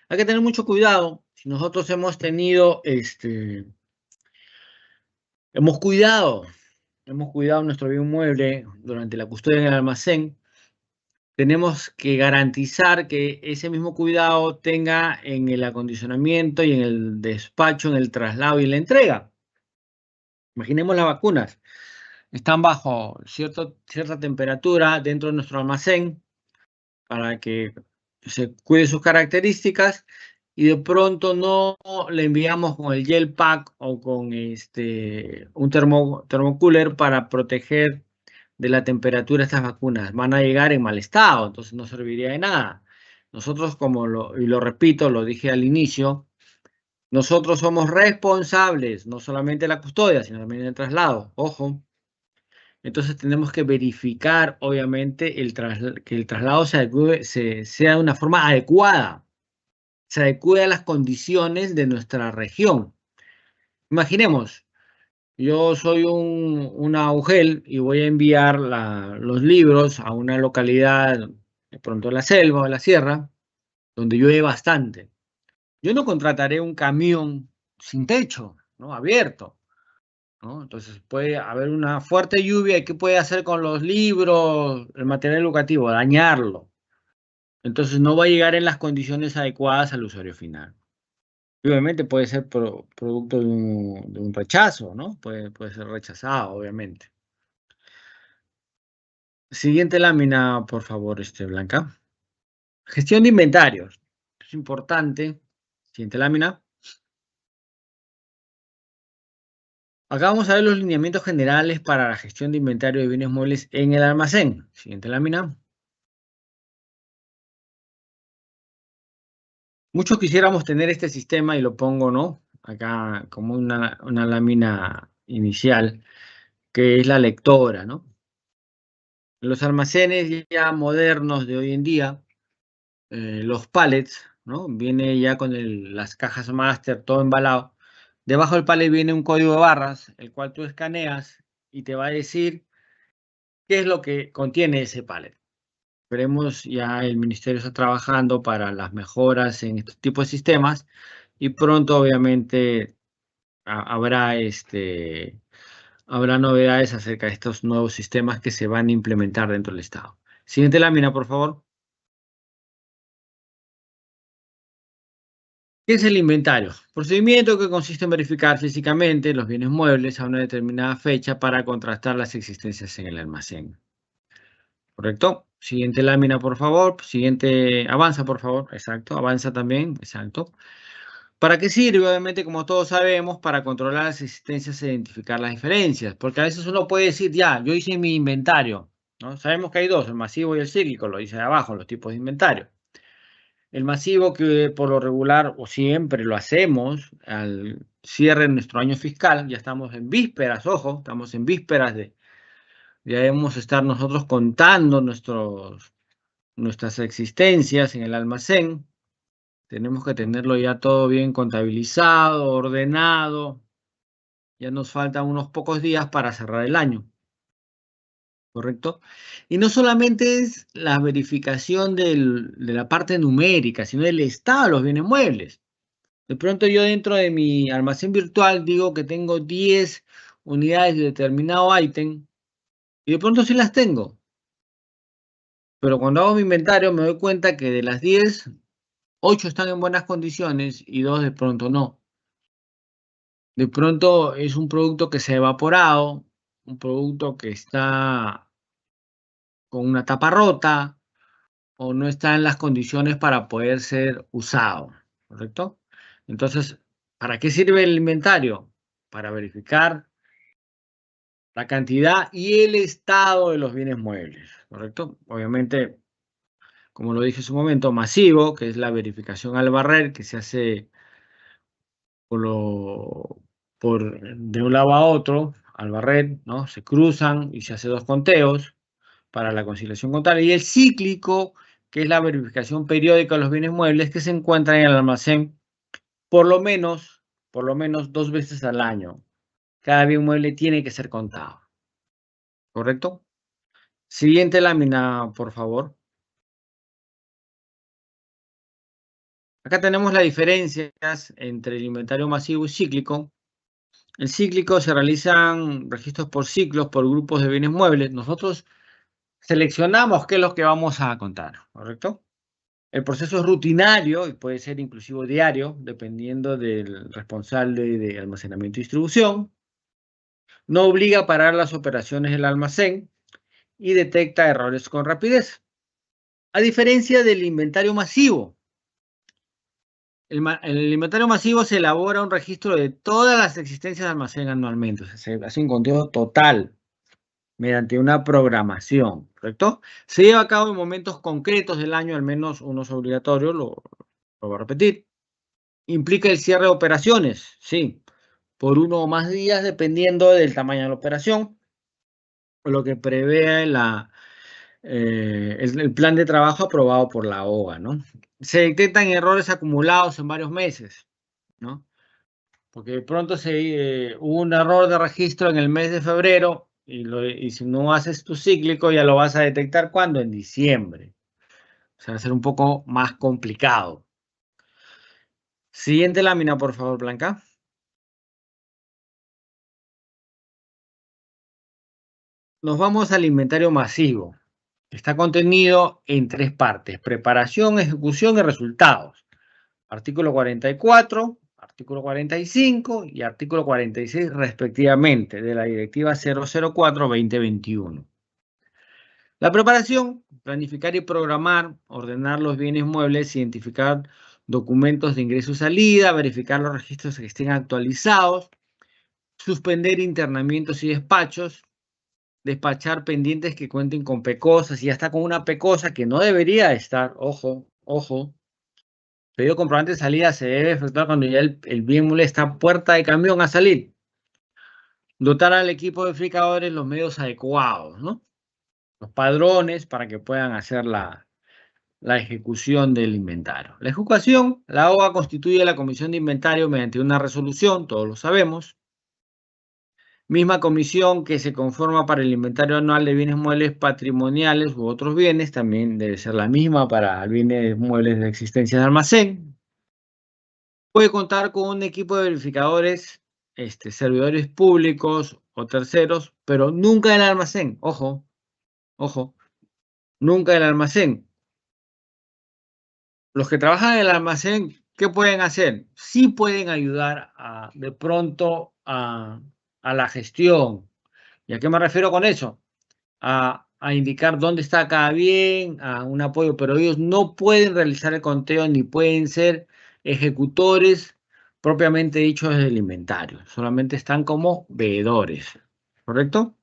Hay que tener mucho cuidado. Si nosotros hemos tenido, hemos cuidado nuestro biomueble durante la custodia en el almacén, tenemos que garantizar que ese mismo cuidado tenga en el acondicionamiento y en el despacho, en el traslado y la entrega. Imaginemos las vacunas. Están bajo cierta temperatura dentro de nuestro almacén para que se cuide sus características y de pronto no le enviamos con el gel pack o con un termocooler para proteger de la temperatura estas vacunas. Van a llegar en mal estado, entonces no serviría de nada. Nosotros, y lo repito, lo dije al inicio, nosotros somos responsables, no solamente de la custodia, sino también del traslado. Ojo. Entonces tenemos que verificar, obviamente, que el traslado sea de una forma adecuada, se adecue a las condiciones de nuestra región. Imaginemos, yo soy un agujel y voy a enviar los libros a una localidad, de pronto en la selva o en la sierra, donde llueve bastante. Yo no contrataré un camión sin techo, ¿no? Abierto, ¿no? Entonces puede haber una fuerte lluvia y ¿qué puede hacer con los libros, el material educativo? Dañarlo. Entonces no va a llegar en las condiciones adecuadas al usuario final. Y obviamente puede ser producto de un rechazo, ¿no? Puede ser rechazado, obviamente. Siguiente lámina, por favor, Blanca. Gestión de inventarios. Es importante. Siguiente lámina. Acá vamos a ver los lineamientos generales para la gestión de inventario de bienes muebles en el almacén. Siguiente lámina. Muchos quisiéramos tener este sistema y lo pongo, ¿no? Acá como una lámina inicial, que es la lectora, ¿no? Los almacenes ya modernos de hoy en día, los pallets, ¿no? Viene ya con las cajas master, todo embalado. Debajo del pallet viene un código de barras, el cual tú escaneas y te va a decir qué es lo que contiene ese pallet. Esperemos, ya el ministerio está trabajando para las mejoras en este tipo de sistemas y pronto, obviamente, habrá novedades acerca de estos nuevos sistemas que se van a implementar dentro del Estado. Siguiente lámina, por favor. ¿Qué es el inventario? Procedimiento que consiste en verificar físicamente los bienes muebles a una determinada fecha para contrastar las existencias en el almacén. ¿Correcto? Siguiente lámina, por favor. Siguiente, avanza, por favor. Exacto, avanza también. Exacto. ¿Para qué sirve? Obviamente, como todos sabemos, para controlar las existencias e identificar las diferencias. Porque a veces uno puede decir, ya, yo hice mi inventario, ¿no? Sabemos que hay dos, el masivo y el cíclico, lo dice abajo, los tipos de inventario. El masivo, que por lo regular o siempre lo hacemos al cierre de nuestro año fiscal, ya estamos en vísperas, ojo, estamos en vísperas ya debemos estar nosotros contando nuestras existencias en el almacén. Tenemos que tenerlo ya todo bien contabilizado, ordenado. Ya nos faltan unos pocos días para cerrar el año. ¿correcto? Y no solamente es la verificación de la parte numérica, sino del estado de los bienes muebles. De pronto yo dentro de mi almacén virtual digo que tengo 10 unidades de determinado ítem y de pronto sí las tengo. Pero cuando hago mi inventario me doy cuenta que de las 10, 8 están en buenas condiciones y 2 de pronto no. De pronto es un producto que se ha evaporado, un producto que está con una tapa rota o no está en las condiciones para poder ser usado, ¿correcto? Entonces, ¿para qué sirve el inventario? Para verificar la cantidad y el estado de los bienes muebles, ¿correcto? Obviamente, como lo dije en su momento, masivo, que es la verificación al barrer, que se hace por, de un lado a otro, al barrer, ¿no? Se cruzan y se hace 2 conteos para la conciliación contable. Y el cíclico, que es la verificación periódica de los bienes muebles que se encuentran en el almacén por lo menos 2 veces al año. Cada bien mueble tiene que ser contado, ¿correcto? Siguiente lámina, por favor. Acá tenemos las diferencias entre el inventario masivo y cíclico. El cíclico se realizan registros por ciclos, por grupos de bienes muebles. Nosotros seleccionamos qué es lo que vamos a contar, ¿correcto? El proceso es rutinario y puede ser inclusive diario, dependiendo del responsable de almacenamiento y distribución. No obliga a parar las operaciones del almacén y detecta errores con rapidez. A diferencia del inventario masivo, el inventario masivo se elabora un registro de todas las existencias de almacén anualmente. O sea, se hace un conteo total mediante una programación, ¿correcto? Se lleva a cabo en momentos concretos del año, al menos uno es obligatorio, lo voy a repetir. Implica el cierre de operaciones, sí, por uno o más días, dependiendo del tamaño de la operación, lo que prevé el plan de trabajo aprobado por la OGA, ¿no? Se detectan errores acumulados en varios meses, ¿no? Porque de pronto hubo un error de registro en el mes de febrero y si no haces tu cíclico ya lo vas a detectar ¿cuándo? En diciembre. O sea, va a ser un poco más complicado. Siguiente lámina, por favor, Blanca. Nos vamos al inventario masivo. Está contenido en 3 partes: preparación, ejecución y resultados. Artículo 44, artículo 45 y artículo 46 respectivamente de la Directiva 004/2021. La preparación, planificar y programar, ordenar los bienes muebles, identificar documentos de ingreso y salida, verificar los registros que estén actualizados, suspender internamientos y despachos, despachar pendientes que cuenten con PECOSA, si ya está con una PECOSA que no debería estar, ojo, ojo. Pedido comprobante de salida se debe efectuar cuando ya el bien mueble está a puerta de camión a salir. Dotar al equipo de verificadores los medios adecuados, ¿no? Los padrones para que puedan hacer la ejecución del inventario. La ejecución, la OGA constituye la comisión de inventario mediante una resolución, todos lo sabemos. Misma comisión que se conforma para el inventario anual de bienes muebles patrimoniales u otros bienes, también debe ser la misma para bienes muebles de existencia de almacén. Puede contar con un equipo de verificadores, servidores públicos o terceros, pero nunca el almacén. Ojo, ojo, nunca el almacén. Los que trabajan en el almacén, ¿qué pueden hacer? Sí pueden ayudar de pronto a la gestión. ¿Y a qué me refiero con eso? A indicar dónde está cada bien, a un apoyo, pero ellos no pueden realizar el conteo ni pueden ser ejecutores propiamente dichos del inventario. Solamente están como veedores, ¿correcto?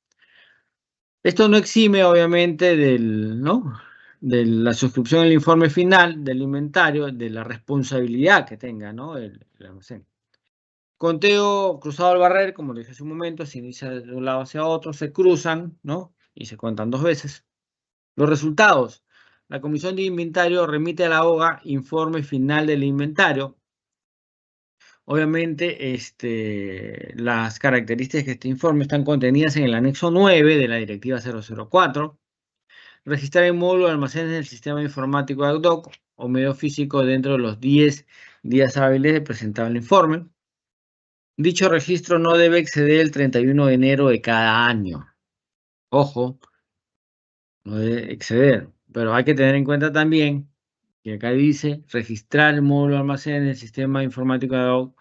Esto no exime, obviamente, ¿no? De la suscripción del informe final del inventario, de la responsabilidad que tenga, ¿no? El almacén. Conteo cruzado al barrer, como lo dije hace un momento, se inicia de un lado hacia otro, se cruzan, ¿no? Y se cuentan 2 veces. Los resultados. La comisión de inventario remite a la OGA informe final del inventario. Obviamente, las características de este informe están contenidas en el anexo 9 de la Directiva 004. Registrar el módulo de almacenes del sistema informático de ADOC o medio físico dentro de los 10 días hábiles de presentar el informe. Dicho registro no debe exceder el 31 de enero de cada año. Ojo, no debe exceder, pero hay que tener en cuenta también que acá dice registrar el módulo de almacén del sistema informático de ADOC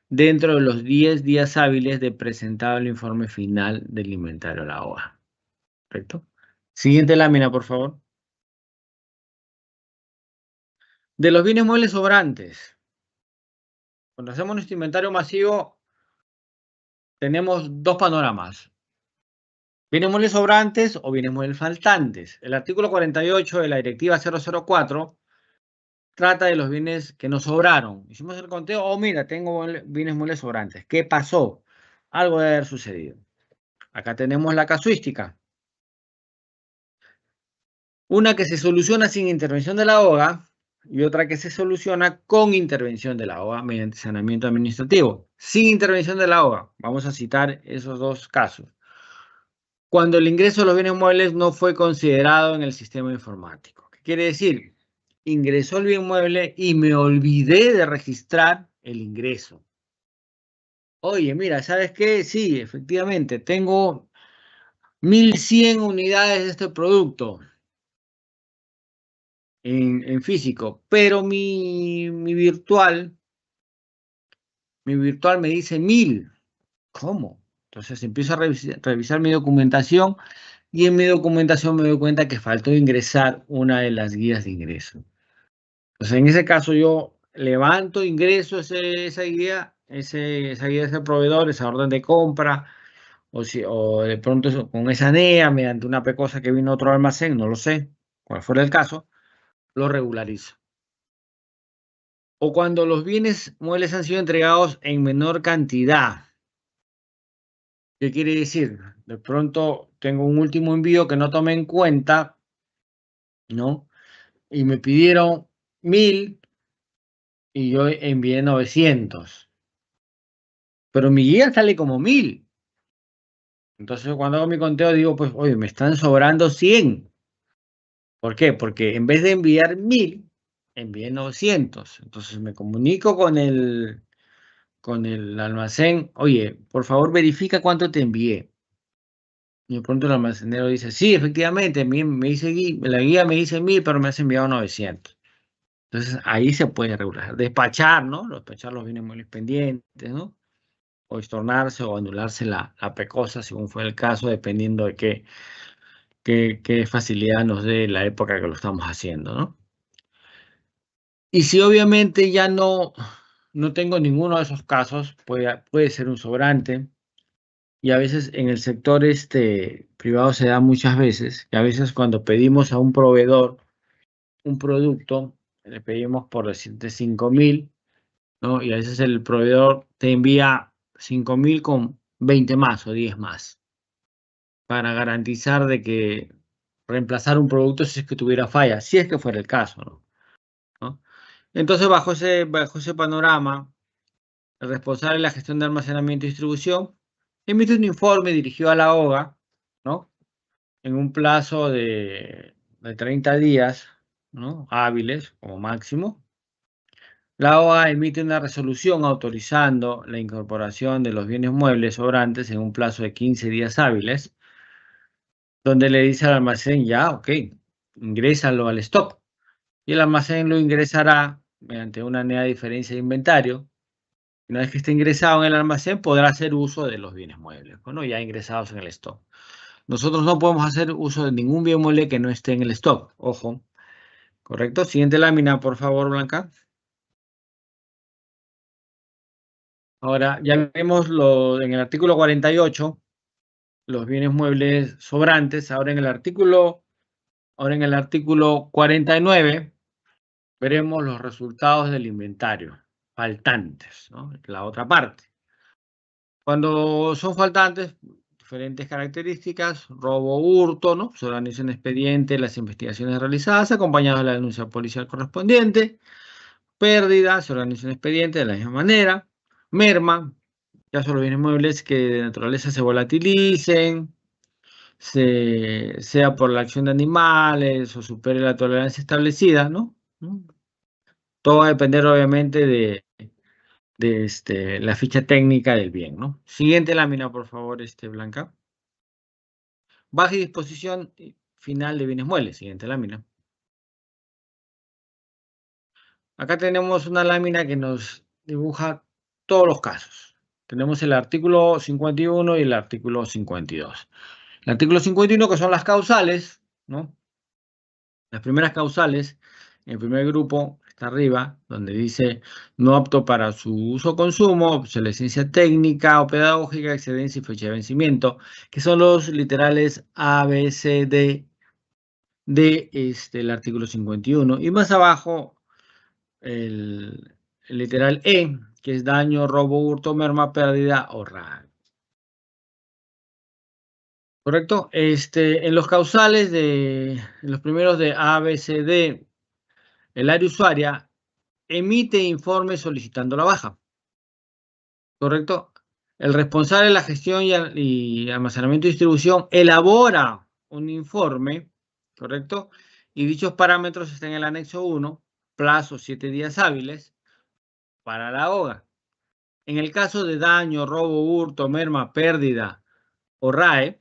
dentro de los 10 días hábiles de presentar el informe final del inventario de la hoja. ¿Correcto? Siguiente lámina, por favor. De los bienes muebles sobrantes. Cuando hacemos nuestro inventario masivo, tenemos dos panoramas. Bienes muebles sobrantes o bienes muebles faltantes. El artículo 48 de la Directiva 004 trata de los bienes que nos sobraron. Hicimos el conteo, oh mira, tengo bienes muebles sobrantes. ¿Qué pasó? Algo debe haber sucedido. Acá tenemos la casuística. Una que se soluciona sin intervención de la OGA y otra que se soluciona con intervención de la OGA mediante saneamiento administrativo. Sin intervención de la OGA. Vamos a citar esos dos casos. Cuando el ingreso de los bienes muebles no fue considerado en el sistema informático. ¿Qué quiere decir? Ingresó el bien mueble y me olvidé de registrar el ingreso. Oye, mira, ¿sabes qué? Sí, efectivamente, tengo 1100 unidades de este producto en físico, pero mi virtual me dice 1000. ¿Cómo? Entonces empiezo a revisar mi documentación y en mi documentación me doy cuenta que faltó ingresar una de las guías de ingreso. Entonces en ese caso yo levanto, ingreso esa guía de ese proveedor, esa orden de compra, o de pronto con esa NEA, mediante una pecosa que vino a otro almacén, no lo sé, cuál fuera el caso, lo regularizo. O cuando los bienes muebles han sido entregados en menor cantidad. ¿Qué quiere decir? De pronto tengo un último envío que no tomé en cuenta, ¿no? Y me pidieron 1000 y yo envié 900. Pero mi guía sale como 1000. Entonces cuando hago mi conteo digo, pues, oye, me están sobrando 100. ¿Por qué? Porque en vez de enviar 1000, envié 900. Entonces me comunico con el almacén, oye, por favor verifica cuánto te envié. Y de pronto el almacenero dice, sí, efectivamente, me dice, la guía me dice 1000, pero me has enviado 900. Entonces ahí se puede regular. Despachar, ¿no? Despachar los bienes muebles pendientes, ¿no? O estornarse o anularse la pecosa, según fue el caso, dependiendo de qué facilidad nos dé la época que lo estamos haciendo, ¿no? Y si obviamente ya no tengo ninguno de esos casos, puede ser un sobrante. Y a veces en el sector privado se da muchas veces, que a veces cuando pedimos a un proveedor un producto, le pedimos por decirte 5000, ¿no? Y a veces el proveedor te envía 5000 con 20 más o 10 más, para garantizar de que reemplazar un producto si es que tuviera falla, si es que fuera el caso, ¿no? Entonces, bajo ese panorama, el responsable de la gestión de almacenamiento y distribución emite un informe dirigido a la OGA, ¿no? En un plazo de 30 días, ¿no? Hábiles como máximo. La OGA emite una resolución autorizando la incorporación de los bienes muebles sobrantes en un plazo de 15 días hábiles, donde le dice al almacén, ya, ok, ingrésalo al stock. Y el almacén lo ingresará mediante una NEA de diferencia de inventario. Una vez que esté ingresado en el almacén, podrá hacer uso de los bienes muebles, bueno, ya ingresados en el stock. Nosotros no podemos hacer uso de ningún bien mueble que no esté en el stock. Ojo. ¿Correcto? Siguiente lámina, por favor, Blanca. Ahora, ya vemos en el artículo 48, los bienes muebles sobrantes. Ahora en el artículo 49, veremos los resultados del inventario faltantes, ¿no? La otra parte. Cuando son faltantes, diferentes características, robo, hurto, ¿no? Se organiza un expediente, las investigaciones realizadas, acompañadas de la denuncia policial correspondiente. Pérdida, se organiza un expediente de la misma manera. merma, caso de los bienes muebles que de naturaleza se volatilicen, sea por la acción de animales o supere la tolerancia establecida, ¿no? Todo va a depender obviamente de la ficha técnica del bien, ¿no? Siguiente lámina, por favor, Blanca. Baja y disposición final de bienes muebles. Siguiente lámina. Acá tenemos una lámina que nos dibuja todos los casos. Tenemos el artículo 51 y el artículo 52. El artículo 51, que son las causales, ¿no? Las primeras causales, en el primer grupo, está arriba, donde dice no apto para su uso o consumo, obsolescencia técnica o pedagógica, excedencia y fecha de vencimiento, que son los literales A, B, C, D del artículo 51. Y más abajo, el literal E, que es daño, robo, hurto, merma, pérdida o RAG. ¿Correcto? En los causales en los primeros de A, B, C, D, el área usuaria emite informe solicitando la baja. ¿Correcto? El responsable de la gestión y almacenamiento y distribución elabora un informe, ¿correcto? Y dichos parámetros están en el anexo 1, plazo 7 días hábiles para la OGA. En el caso de daño, robo, hurto, merma, pérdida o RAE,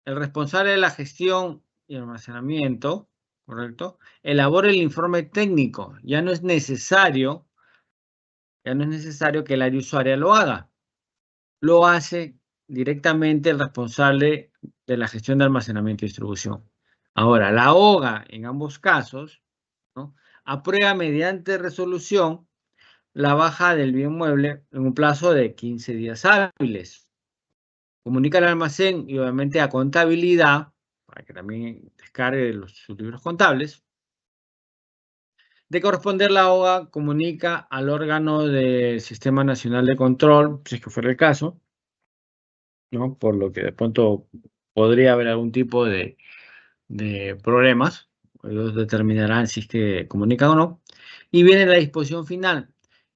el responsable de la gestión y almacenamiento, ¿correcto? Elabora el informe técnico. Ya no es necesario que el área usuaria lo haga. Lo hace directamente el responsable de la gestión de almacenamiento y distribución. Ahora, la OGA, en ambos casos, ¿no?, aprueba mediante resolución la baja del bien mueble en un plazo de 15 días hábiles. Comunica al almacén y obviamente a contabilidad, para que también descargue sus libros contables. De corresponder, la OGA comunica al órgano del Sistema Nacional de Control, si es que fuera el caso, ¿no?, por lo que de pronto podría haber algún tipo de problemas. Ellos determinarán si es que comunican o no. Y viene la disposición final,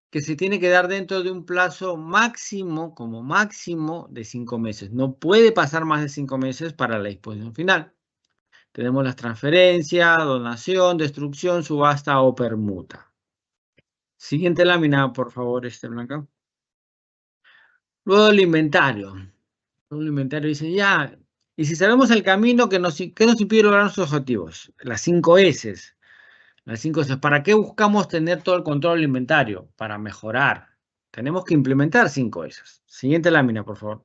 que se tiene que dar dentro de un plazo máximo, como máximo, de 5 meses. No puede pasar más de 5 meses para la disposición final. Tenemos las transferencias, donación, destrucción, subasta o permuta. Siguiente lámina, por favor, Blanca. Luego el inventario. Un inventario dice, ya, y si sabemos el camino que nos impide lograr nuestros objetivos, las 5 S. Las 5 S, ¿para qué buscamos tener todo el control del inventario? Para mejorar. Tenemos que implementar 5 S. Siguiente lámina, por favor.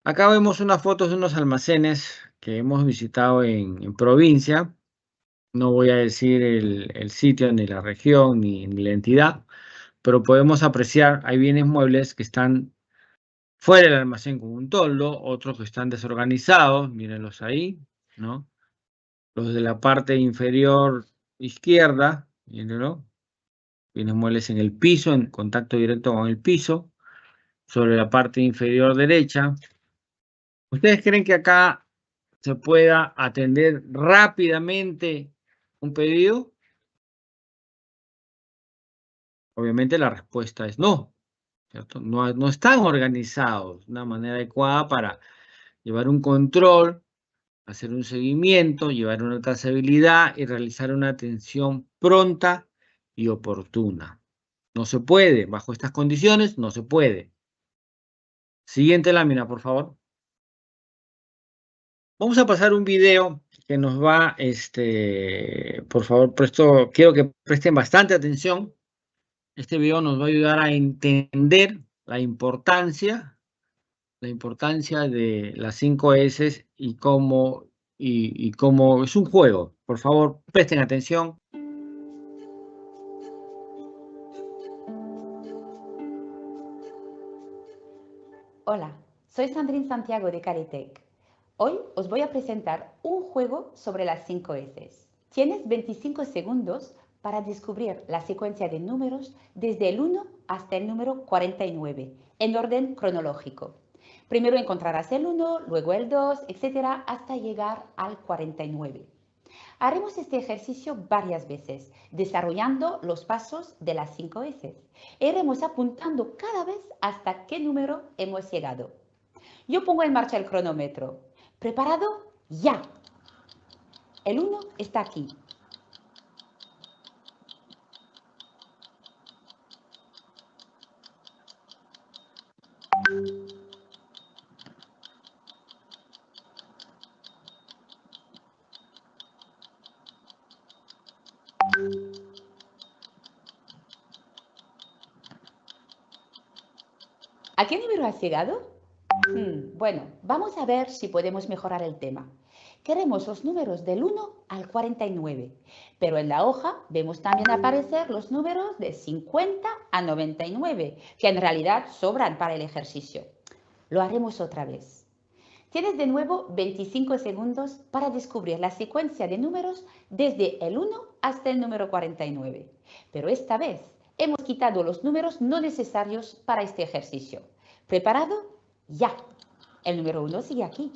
Acá vemos unas fotos de unos almacenes que hemos visitado en provincia. No voy a decir el sitio, ni la región, ni la entidad, pero podemos apreciar, hay bienes muebles que están fuera del almacén con un toldo, otros que están desorganizados, mírenlos ahí, ¿no? Los de la parte inferior izquierda, mírenlo, bienes muebles en el piso, en contacto directo con el piso. Sobre la parte inferior derecha. ¿Ustedes creen que acá se pueda atender rápidamente un pedido? Obviamente la respuesta es no, ¿cierto? No están organizados de una manera adecuada para llevar un control, hacer un seguimiento, llevar una trazabilidad y realizar una atención pronta y oportuna. No se puede, bajo estas condiciones, no se puede. Siguiente lámina, por favor. Vamos a pasar un video que nos va, por favor, quiero que presten bastante atención. Este video nos va a ayudar a entender la importancia de las 5 S y cómo es un juego. Por favor, presten atención. Hola, soy Sandrine Santiago de Caritech. Hoy os voy a presentar un juego sobre las 5 S. Tienes 25 segundos para descubrir la secuencia de números desde el 1 hasta el número 49, en orden cronológico. Primero encontrarás el 1, luego el 2, etc., hasta llegar al 49. Haremos este ejercicio varias veces, desarrollando los pasos de las 5 S. Iremos apuntando cada vez hasta qué número hemos llegado. Yo pongo en marcha el cronómetro. ¿Preparado? ¡Ya! El 1 está aquí. ¿A qué número has llegado? Bueno, vamos a ver si podemos mejorar el tema. Queremos los números del 1 al 49, pero en la hoja vemos también aparecer los números de 50 a 99, que en realidad sobran para el ejercicio. Lo haremos otra vez. Tienes de nuevo 25 segundos para descubrir la secuencia de números desde el 1 hasta el número 49. Pero esta vez hemos quitado los números no necesarios para este ejercicio. ¿Preparado? ¡Ya! El número 1 sigue aquí.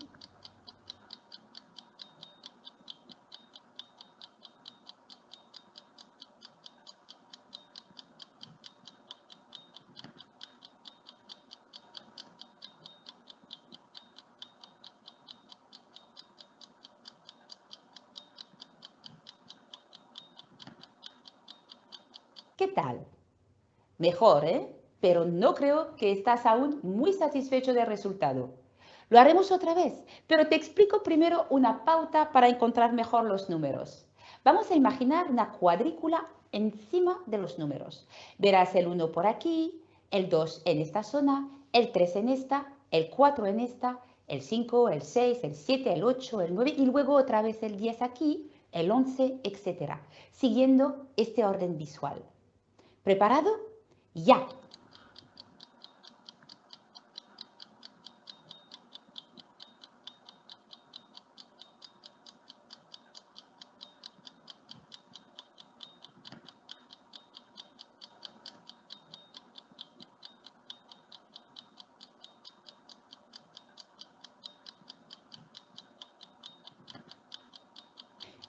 ¿Qué tal? Mejor, ¿eh? Pero no creo que estás aún muy satisfecho del resultado. Lo haremos otra vez, pero te explico primero una pauta para encontrar mejor los números. Vamos a imaginar una cuadrícula encima de los números. Verás el 1 por aquí, el 2 en esta zona, el 3 en esta, el 4 en esta, el 5, el 6, el 7, el 8, el 9 y luego otra vez el 10 aquí, el 11, etc. Siguiendo este orden visual. ¿Preparado? ¡Ya!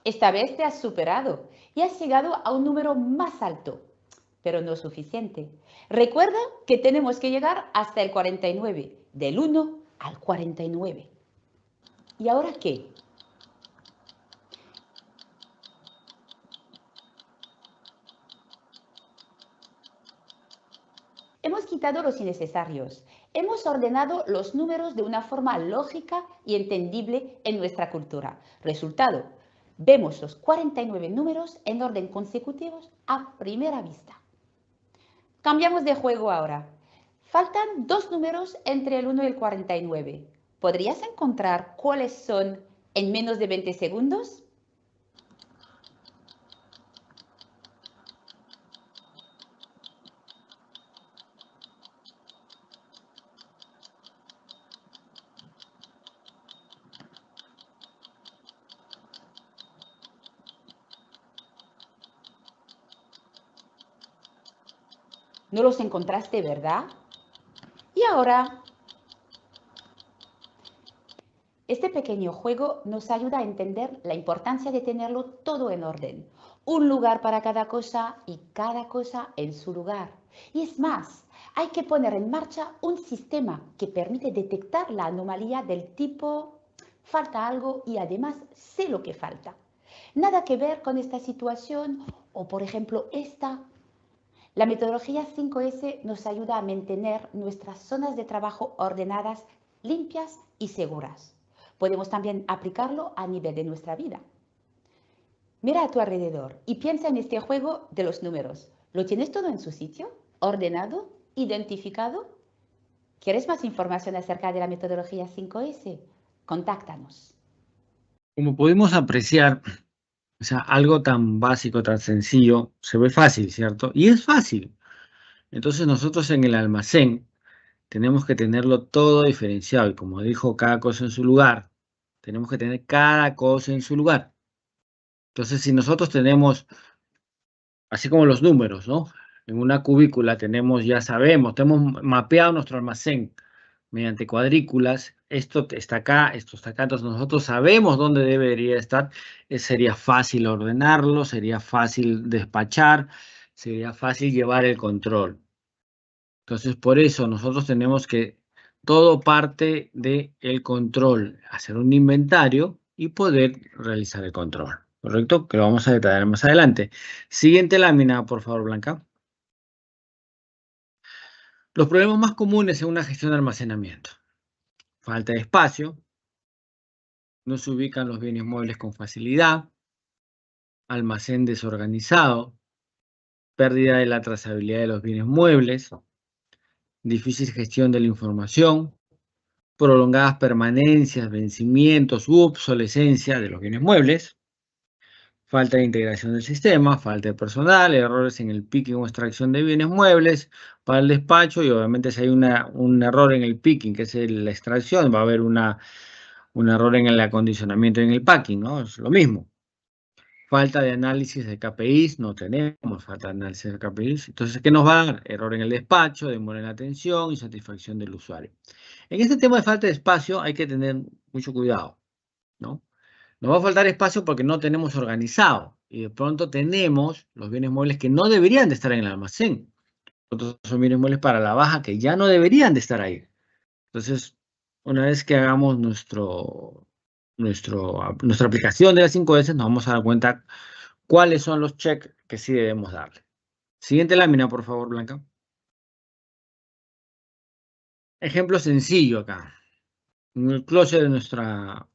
Esta vez te has superado y has llegado a un número más alto, pero no suficiente. Recuerda que tenemos que llegar hasta el 49, del 1 al 49. ¿Y ahora qué? Hemos quitado los innecesarios. Hemos ordenado los números de una forma lógica y entendible en nuestra cultura. Resultado, vemos los 49 números en orden consecutivos a primera vista. Cambiamos de juego ahora. Faltan dos números entre el 1 y el 49. ¿Podrías encontrar cuáles son en menos de 20 segundos? No los encontraste, ¿verdad? Y ahora, este pequeño juego nos ayuda a entender la importancia de tenerlo todo en orden. Un lugar para cada cosa y cada cosa en su lugar. Y es más, hay que poner en marcha un sistema que permite detectar la anomalía del tipo falta algo y además sé lo que falta. Nada que ver con esta situación o, por ejemplo, esta. La metodología 5S nos ayuda a mantener nuestras zonas de trabajo ordenadas, limpias y seguras. Podemos también aplicarlo a nivel de nuestra vida. Mira a tu alrededor y piensa en este juego de los números. ¿Lo tienes todo en su sitio? ¿Ordenado? ¿Identificado? ¿Quieres más información acerca de la metodología 5S? Contáctanos. Como podemos apreciar, o sea, algo tan básico, tan sencillo, se ve fácil, ¿cierto? Y es fácil. Entonces nosotros en el almacén tenemos que tenerlo todo diferenciado y como dijo, cada cosa en su lugar. Tenemos que tener cada cosa en su lugar. Entonces, si nosotros tenemos, así como los números, ¿no? En una cubícula tenemos, ya sabemos, tenemos mapeado nuestro almacén mediante cuadrículas. Esto está acá, esto está acá, entonces nosotros sabemos dónde debería estar. Sería fácil ordenarlo, sería fácil despachar, sería fácil llevar el control. Entonces, por eso nosotros tenemos que, todo parte del control, hacer un inventario y poder realizar el control, ¿correcto? Que lo vamos a detallar más adelante. Siguiente lámina, por favor, Blanca. Los problemas más comunes en una gestión de almacenamiento. Falta de espacio, no se ubican los bienes muebles con facilidad, almacén desorganizado, pérdida de la trazabilidad de los bienes muebles, difícil gestión de la información, prolongadas permanencias, vencimientos u obsolescencia de los bienes muebles, falta de integración del sistema, falta de personal, errores en el picking o extracción de bienes muebles para el despacho y obviamente si hay un error en el picking, que es la extracción, va a haber un error en el acondicionamiento en el packing, ¿no? Es lo mismo. Falta de análisis de KPIs, no tenemos falta de análisis de KPIs. Entonces, ¿qué nos va a dar? Error en el despacho, demora en la atención, insatisfacción del usuario. En este tema de falta de espacio hay que tener mucho cuidado, ¿no? Nos va a faltar espacio porque no tenemos organizado y de pronto tenemos los bienes muebles que no deberían de estar en el almacén. Otros son bienes muebles para la baja que ya no deberían de estar ahí. Entonces, una vez que hagamos nuestra aplicación de las 5S, nos vamos a dar cuenta cuáles son los checks que sí debemos darle. Siguiente lámina, por favor, Blanca. Ejemplo sencillo acá. En el closet de nuestra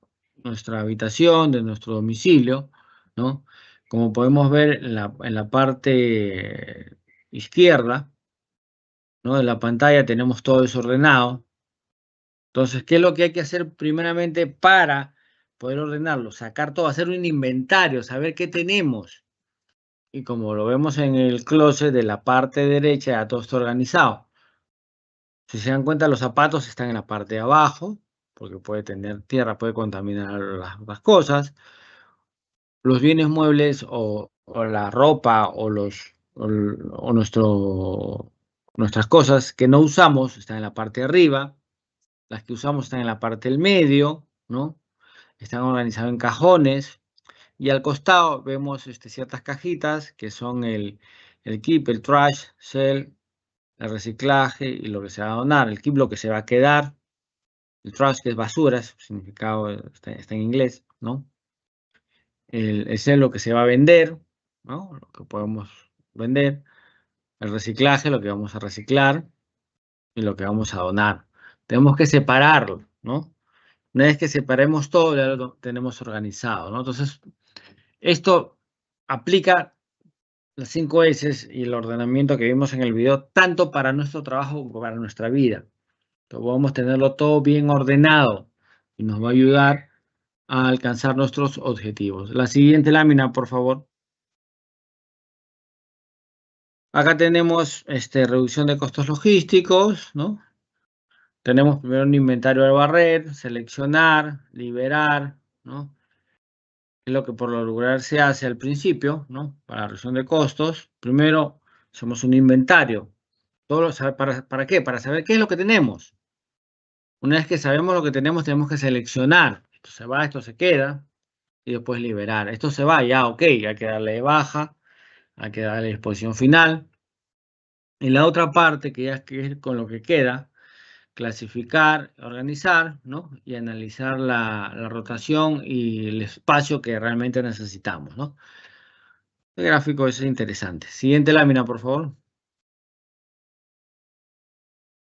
habitación, de nuestro domicilio, ¿no? Como podemos ver en la parte izquierda, ¿no? De la pantalla tenemos todo desordenado. Entonces, ¿qué es lo que hay que hacer primeramente para poder ordenarlo? Sacar todo, hacer un inventario, saber qué tenemos. Y como lo vemos en el closet de la parte derecha, ya todo está organizado. Si se dan cuenta, los zapatos están en la parte de abajo, porque puede tener tierra, puede contaminar las cosas. Los bienes muebles o la ropa o nuestras cosas que no usamos están en la parte de arriba. Las que usamos están en la parte del medio, ¿no? Están organizados en cajones. Y al costado vemos ciertas cajitas que son el keep, el trash, sell, el reciclaje y lo que se va a donar. El keep lo que se va a quedar. El trash que es basura, su significado está en inglés, ¿no? El sell lo que se va a vender, ¿no? Lo que podemos vender. El reciclaje, lo que vamos a reciclar. Y lo que vamos a donar. Tenemos que separarlo, ¿no? Una vez que separemos todo, ya lo tenemos organizado, ¿no? Entonces, esto aplica las 5 S y el ordenamiento que vimos en el video, tanto para nuestro trabajo como para nuestra vida. Entonces, vamos a tenerlo todo bien ordenado y nos va a ayudar a alcanzar nuestros objetivos. La siguiente lámina, por favor. Acá tenemos reducción de costos logísticos, ¿no? Tenemos primero un inventario de barrer, seleccionar, liberar, ¿no? Es lo que por lo regular se hace al principio, ¿no? Para la reducción de costos. Primero hacemos un inventario. ¿Para qué? Para saber qué es lo que tenemos. Una vez que sabemos lo que tenemos que seleccionar. Esto se va, esto se queda. Y después liberar. Esto se va, ya, ok. Hay que darle de baja. Hay que darle disposición final. Y la otra parte, que ya es con lo que queda, clasificar, organizar, ¿no? Y analizar la rotación y el espacio que realmente necesitamos, ¿no? El gráfico es interesante. Siguiente lámina, por favor.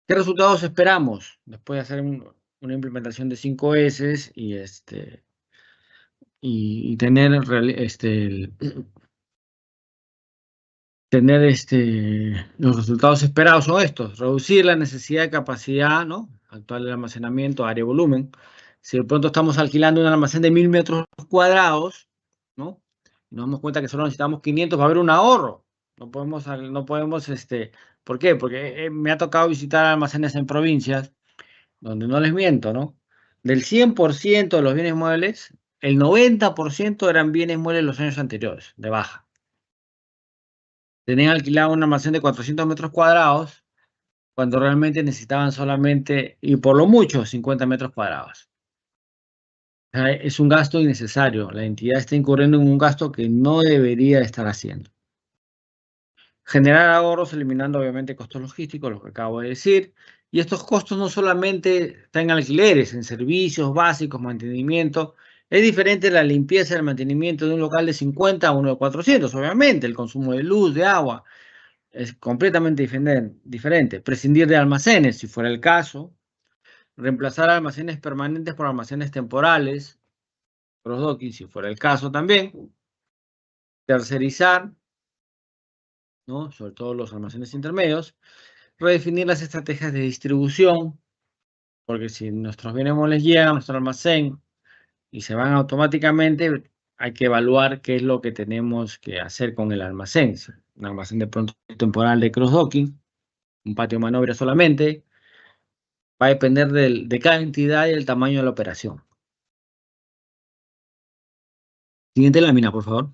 ¿Qué resultados esperamos después de hacer una implementación de 5 S y tener los resultados esperados son estos? Reducir la necesidad de capacidad, ¿no? Actual del almacenamiento, área y volumen. Si de pronto estamos alquilando un almacén de 1000 metros cuadrados, ¿no? Y nos damos cuenta que solo necesitamos 500, va a haber un ahorro. No podemos, ¿por qué? Porque me ha tocado visitar almacenes en provincias, donde no les miento, ¿no? Del 100% de los bienes muebles, el 90% eran bienes muebles los años anteriores, de baja. Tenían alquilado un almacén de 400 metros cuadrados, cuando realmente necesitaban solamente, y por lo mucho, 50 metros cuadrados. O sea, es un gasto innecesario. La entidad está incurriendo en un gasto que no debería estar haciendo. Generar ahorros eliminando obviamente costos logísticos, lo que acabo de decir. Y estos costos no solamente están en alquileres, en servicios básicos, mantenimiento. Es diferente la limpieza y el mantenimiento de un local de 50 a uno de 400, obviamente. El consumo de luz, de agua, es completamente diferente. Prescindir de almacenes, si fuera el caso. Reemplazar almacenes permanentes por almacenes temporales. Cross-docking, si fuera el caso también. Tercerizar, ¿no? Sobre todo los almacenes intermedios. Redefinir las estrategias de distribución, porque si nuestros bienes les llegan a nuestro almacén y se van automáticamente, hay que evaluar qué es lo que tenemos que hacer con el almacén. Un almacén de pronto temporal de cross-docking, un patio de maniobra solamente, va a depender de cada entidad y el tamaño de la operación. Siguiente lámina, por favor.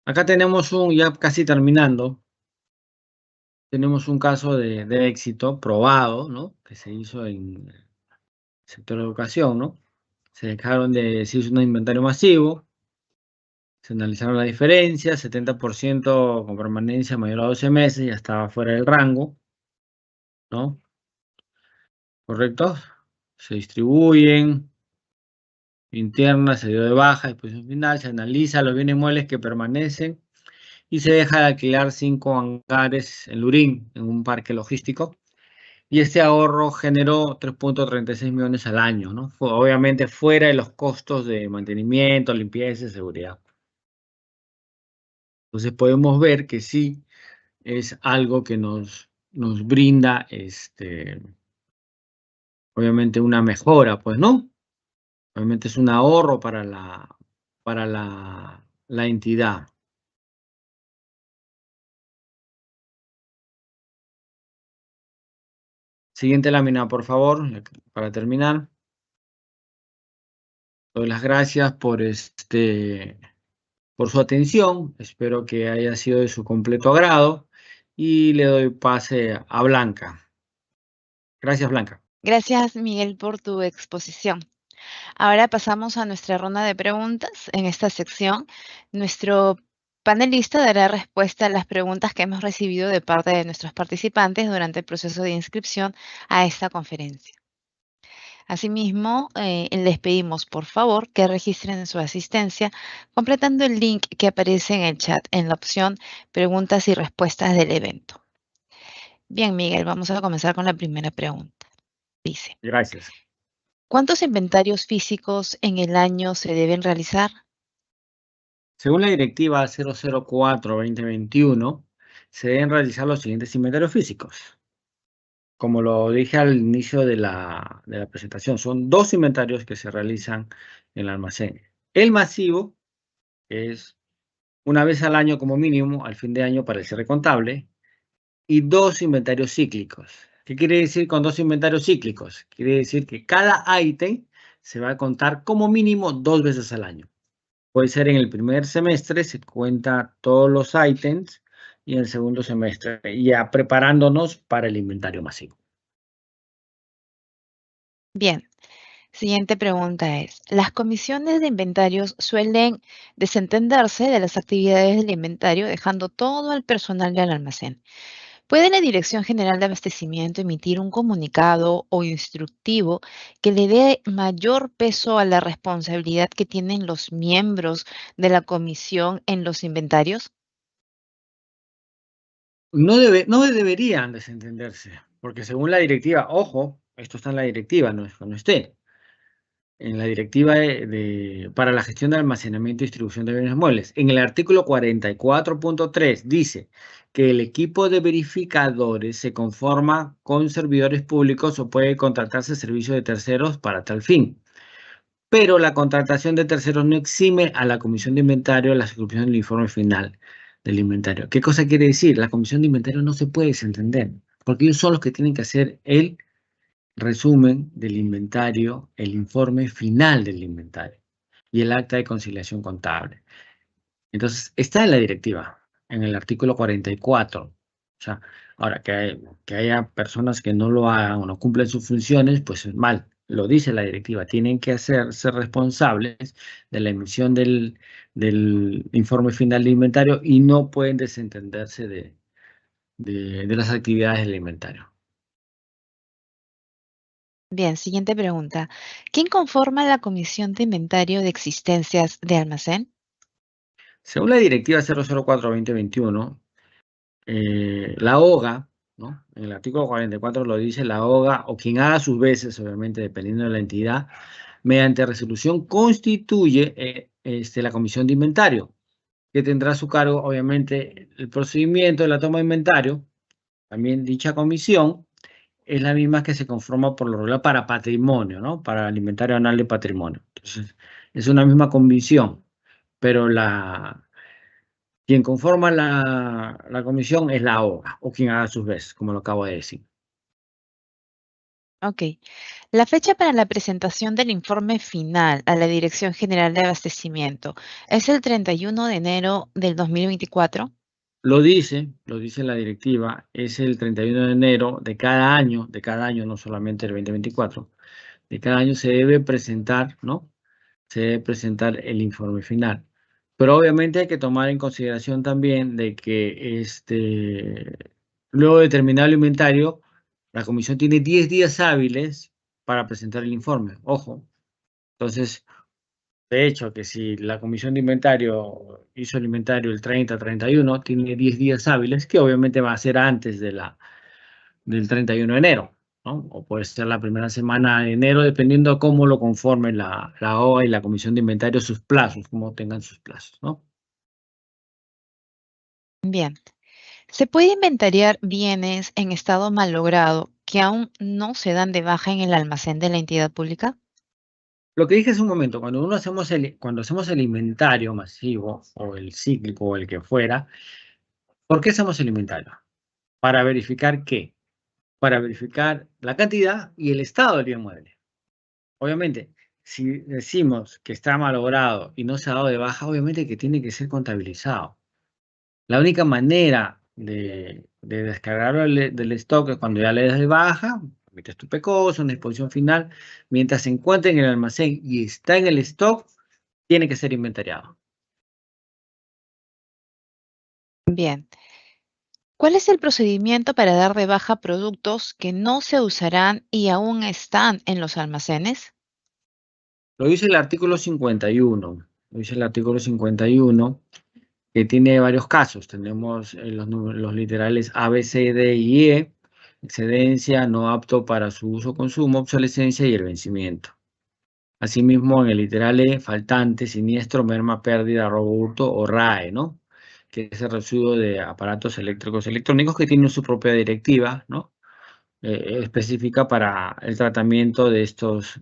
Acá tenemos ya casi terminando, tenemos un caso de éxito probado, ¿no? Que se hizo en el sector de educación, ¿no? Se hizo un inventario masivo, se analizaron las diferencias, 70% con permanencia mayor a 12 meses, ya estaba fuera del rango, ¿no? ¿Correcto? Se distribuyen, interna, se dio de baja, disposición final, se analiza los bienes muebles que permanecen y se deja de alquilar 5 hangares en Lurín, en un parque logístico. Y este ahorro generó 3.36 millones al año, ¿no? Obviamente fuera de los costos de mantenimiento, limpieza y seguridad. Entonces podemos ver que sí es algo que nos brinda, obviamente una mejora, pues, ¿no? Obviamente es un ahorro para la entidad. Siguiente lámina, por favor, para terminar. Doy las gracias por su atención. Espero que haya sido de su completo agrado. Y le doy pase a Blanca. Gracias, Blanca. Gracias, Miguel, por tu exposición. Ahora pasamos a nuestra ronda de preguntas. En esta sección, nuestro panelista dará respuesta a las preguntas que hemos recibido de parte de nuestros participantes durante el proceso de inscripción a esta conferencia. Asimismo, les pedimos, por favor, que registren su asistencia completando el link que aparece en el chat en la opción Preguntas y Respuestas del evento. Bien, Miguel, vamos a comenzar con la primera pregunta. Dice, Gracias. ¿cuántos inventarios físicos en el año se deben realizar? Según la directiva 004-2021, se deben realizar los siguientes inventarios físicos. Como lo dije al inicio de la presentación, son 2 inventarios que se realizan en el almacén. El masivo es una vez al año como mínimo, al fin de año para el cierre contable, y 2 inventarios cíclicos. ¿Qué quiere decir con 2 inventarios cíclicos? Quiere decir que cada ítem se va a contar como mínimo 2 veces al año. Puede ser en el primer semestre, se cuenta todos los ítems, y en el segundo semestre, ya preparándonos para el inventario masivo. Bien, siguiente pregunta es, ¿las comisiones de inventarios suelen desentenderse de las actividades del inventario dejando todo al personal del almacén? ¿Puede la Dirección General de Abastecimiento emitir un comunicado o instructivo que le dé mayor peso a la responsabilidad que tienen los miembros de la comisión en los inventarios? No deberían desentenderse, porque según la directiva, ojo, esto está en la directiva, no es que no esté. En la directiva para la gestión de almacenamiento y distribución de bienes muebles. En el artículo 44.3 dice que el equipo de verificadores se conforma con servidores públicos o puede contratarse servicios de terceros para tal fin. Pero la contratación de terceros no exime a la comisión de inventario de la ejecución del informe final del inventario. ¿Qué cosa quiere decir? La comisión de inventario no se puede desentender, porque ellos son los que tienen que hacer el resumen del inventario, el informe final del inventario y el acta de conciliación contable. Entonces, está en la directiva. en el artículo 44. O sea, ahora que haya personas que no lo hagan o no cumplen sus funciones, pues es mal. Lo dice la directiva, tienen que ser responsables de la emisión del informe final de inventario y no pueden desentenderse de las actividades del inventario. Bien, siguiente pregunta. ¿Quién conforma la Comisión de Inventario de Existencias de Almacén? Según la directiva 004-2021, la OGA, ¿no? En el artículo 44 lo dice la OGA o quien haga sus veces, obviamente dependiendo de la entidad, mediante resolución constituye la comisión de inventario, que tendrá a su cargo, obviamente, el procedimiento de la toma de inventario. También dicha comisión es la misma que se conforma por lo regular para patrimonio, ¿no? Para el inventario anual de patrimonio. Entonces, es una misma comisión, pero quien conforma la comisión es la OGA, o quien haga sus veces, como lo acabo de decir. Ok. La fecha para la presentación del informe final a la Dirección General de Abastecimiento es el 31 de enero del 2024. Lo dice la directiva, es el 31 de enero de cada año, no solamente el 2024, de cada año se debe presentar, ¿no? Se debe presentar el informe final. Pero obviamente hay que tomar en consideración también de que luego de terminar el inventario, la comisión tiene 10 días hábiles para presentar el informe. Ojo. Entonces, de hecho, que si la comisión de inventario hizo el inventario el 30-31, tiene 10 días hábiles, que obviamente va a ser antes del 31 de enero, ¿no? O puede ser la primera semana de enero, dependiendo de cómo lo conforme la OA y la comisión de inventario, sus plazos, cómo tengan sus plazos, ¿no? Bien. ¿Se puede inventariar bienes en estado malogrado que aún no se dan de baja en el almacén de la entidad pública? Lo que dije hace un momento, cuando hacemos el inventario masivo, o el cíclico, o el que fuera, ¿por qué hacemos el inventario? ¿Para verificar qué? Para verificar la cantidad y el estado del bien mueble. Obviamente, si decimos que está malogrado y no se ha dado de baja, obviamente que tiene que ser contabilizado. La única manera de descargarlo del stock es cuando ya le das de baja, metes tu pecoso, una exposición final, mientras se encuentre en el almacén y está en el stock, tiene que ser inventariado. Bien. ¿Cuál es el procedimiento para dar de baja productos que no se usarán y aún están en los almacenes? Lo dice el artículo 51. Lo dice el artículo 51, que tiene varios casos. Tenemos los literales A, B, C, D y E. Excedencia, no apto para su uso o consumo, obsolescencia y el vencimiento. Asimismo, en el literal E, faltante, siniestro, merma, pérdida, robo, hurto o RAE, ¿no? Que es el residuo de aparatos eléctricos electrónicos que tienen su propia directiva, ¿no? Específica para el tratamiento de estos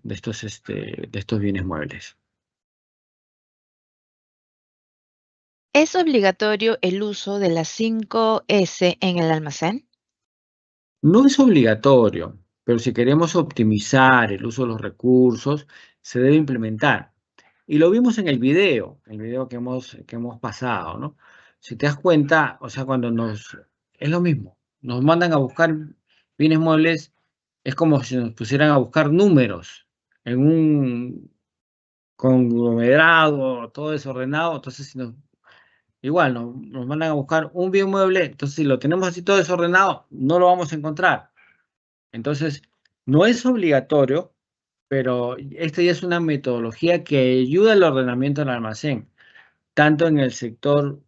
bienes muebles. ¿Es obligatorio el uso de las 5S en el almacén? No es obligatorio, pero si queremos optimizar el uso de los recursos, se debe implementar. Y lo vimos en el video que hemos pasado, ¿no? Si te das cuenta, o sea, es lo mismo, nos mandan a buscar bienes muebles, es como si nos pusieran a buscar números en un conglomerado, todo desordenado, entonces igual nos mandan a buscar un bien mueble, entonces si lo tenemos así todo desordenado, no lo vamos a encontrar. Entonces, no es obligatorio, pero esta ya es una metodología que ayuda al ordenamiento del almacén, tanto en el sector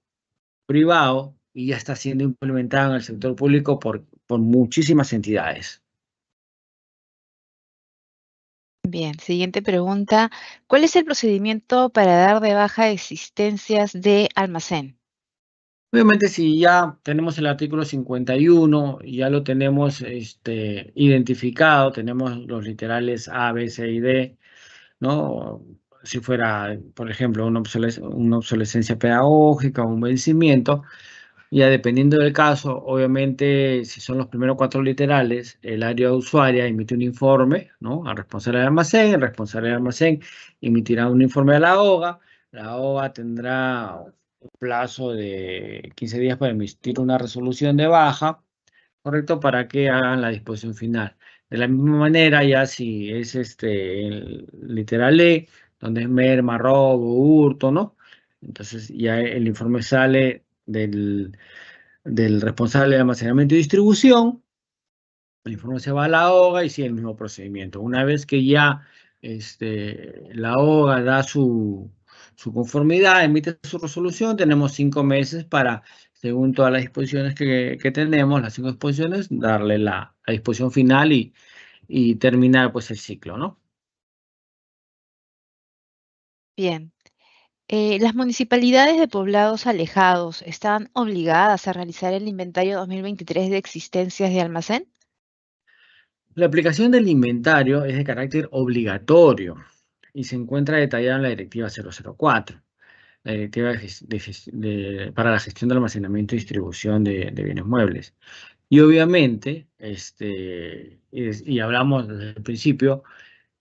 privado y ya está siendo implementada en el sector público por muchísimas entidades. Bien, siguiente pregunta. ¿Cuál es el procedimiento para dar de baja existencias de almacén? Obviamente, si ya tenemos el artículo 51 y ya lo tenemos identificado, tenemos los literales A, B, C y D, ¿no? Si fuera, por ejemplo, una obsolescencia pedagógica o un vencimiento, ya dependiendo del caso, obviamente, si son los primeros 4 literales, el área usuaria emite un informe, ¿no? Al responsable del almacén, el responsable del almacén emitirá un informe a la OGA tendrá un plazo de 15 días para emitir una resolución de baja, ¿correcto? Para que hagan la disposición final. De la misma manera, ya si es el literal E, donde es merma, robo, hurto, ¿no? Entonces ya el informe sale del responsable de almacenamiento y distribución, el informe se va a la OGA y sigue el mismo procedimiento. Una vez que ya la OGA da su conformidad, emite su resolución, tenemos 5 meses para, según todas las disposiciones que tenemos, las 5 disposiciones, darle la disposición final y terminar pues el ciclo, ¿no? Bien. ¿Las municipalidades de poblados alejados están obligadas a realizar el inventario 2023 de existencias de almacén? La aplicación del inventario es de carácter obligatorio y se encuentra detallada en la Directiva 004, la Directiva para la gestión del almacenamiento y distribución de bienes muebles. Y obviamente, y hablamos desde el principio,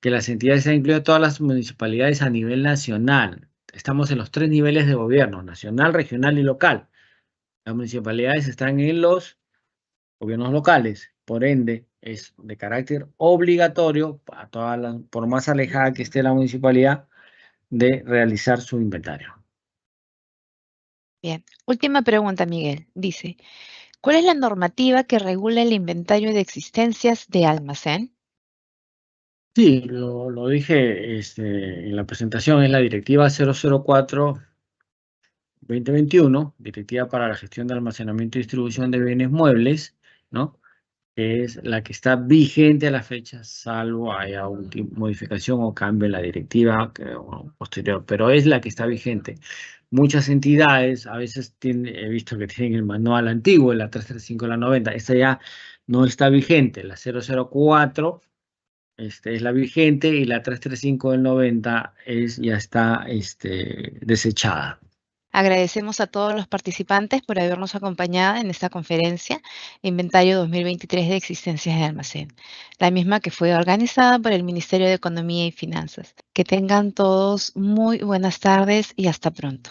que las entidades han incluido todas las municipalidades a nivel nacional. Estamos en los 3 niveles de gobierno, nacional, regional y local. Las municipalidades están en los gobiernos locales, por ende, es de carácter obligatorio para por más alejada que esté la municipalidad, de realizar su inventario. Bien. Última pregunta, Miguel. Dice, ¿cuál es la normativa que regula el inventario de existencias de almacén? Sí, lo dije en la presentación, es la Directiva 004-2021, Directiva para la gestión de almacenamiento y distribución de bienes muebles, ¿no? Que es la que está vigente a la fecha, salvo haya una modificación o cambio en la directiva posterior, pero es la que está vigente. Muchas entidades a veces he visto que tienen el manual antiguo, la 335 de la 90, esta ya no está vigente, la 004 es la vigente y la 335 del 90 ya está desechada. Agradecemos a todos los participantes por habernos acompañado en esta conferencia Inventario 2023 de Existencias de Almacén, la misma que fue organizada por el Ministerio de Economía y Finanzas. Que tengan todos muy buenas tardes y hasta pronto.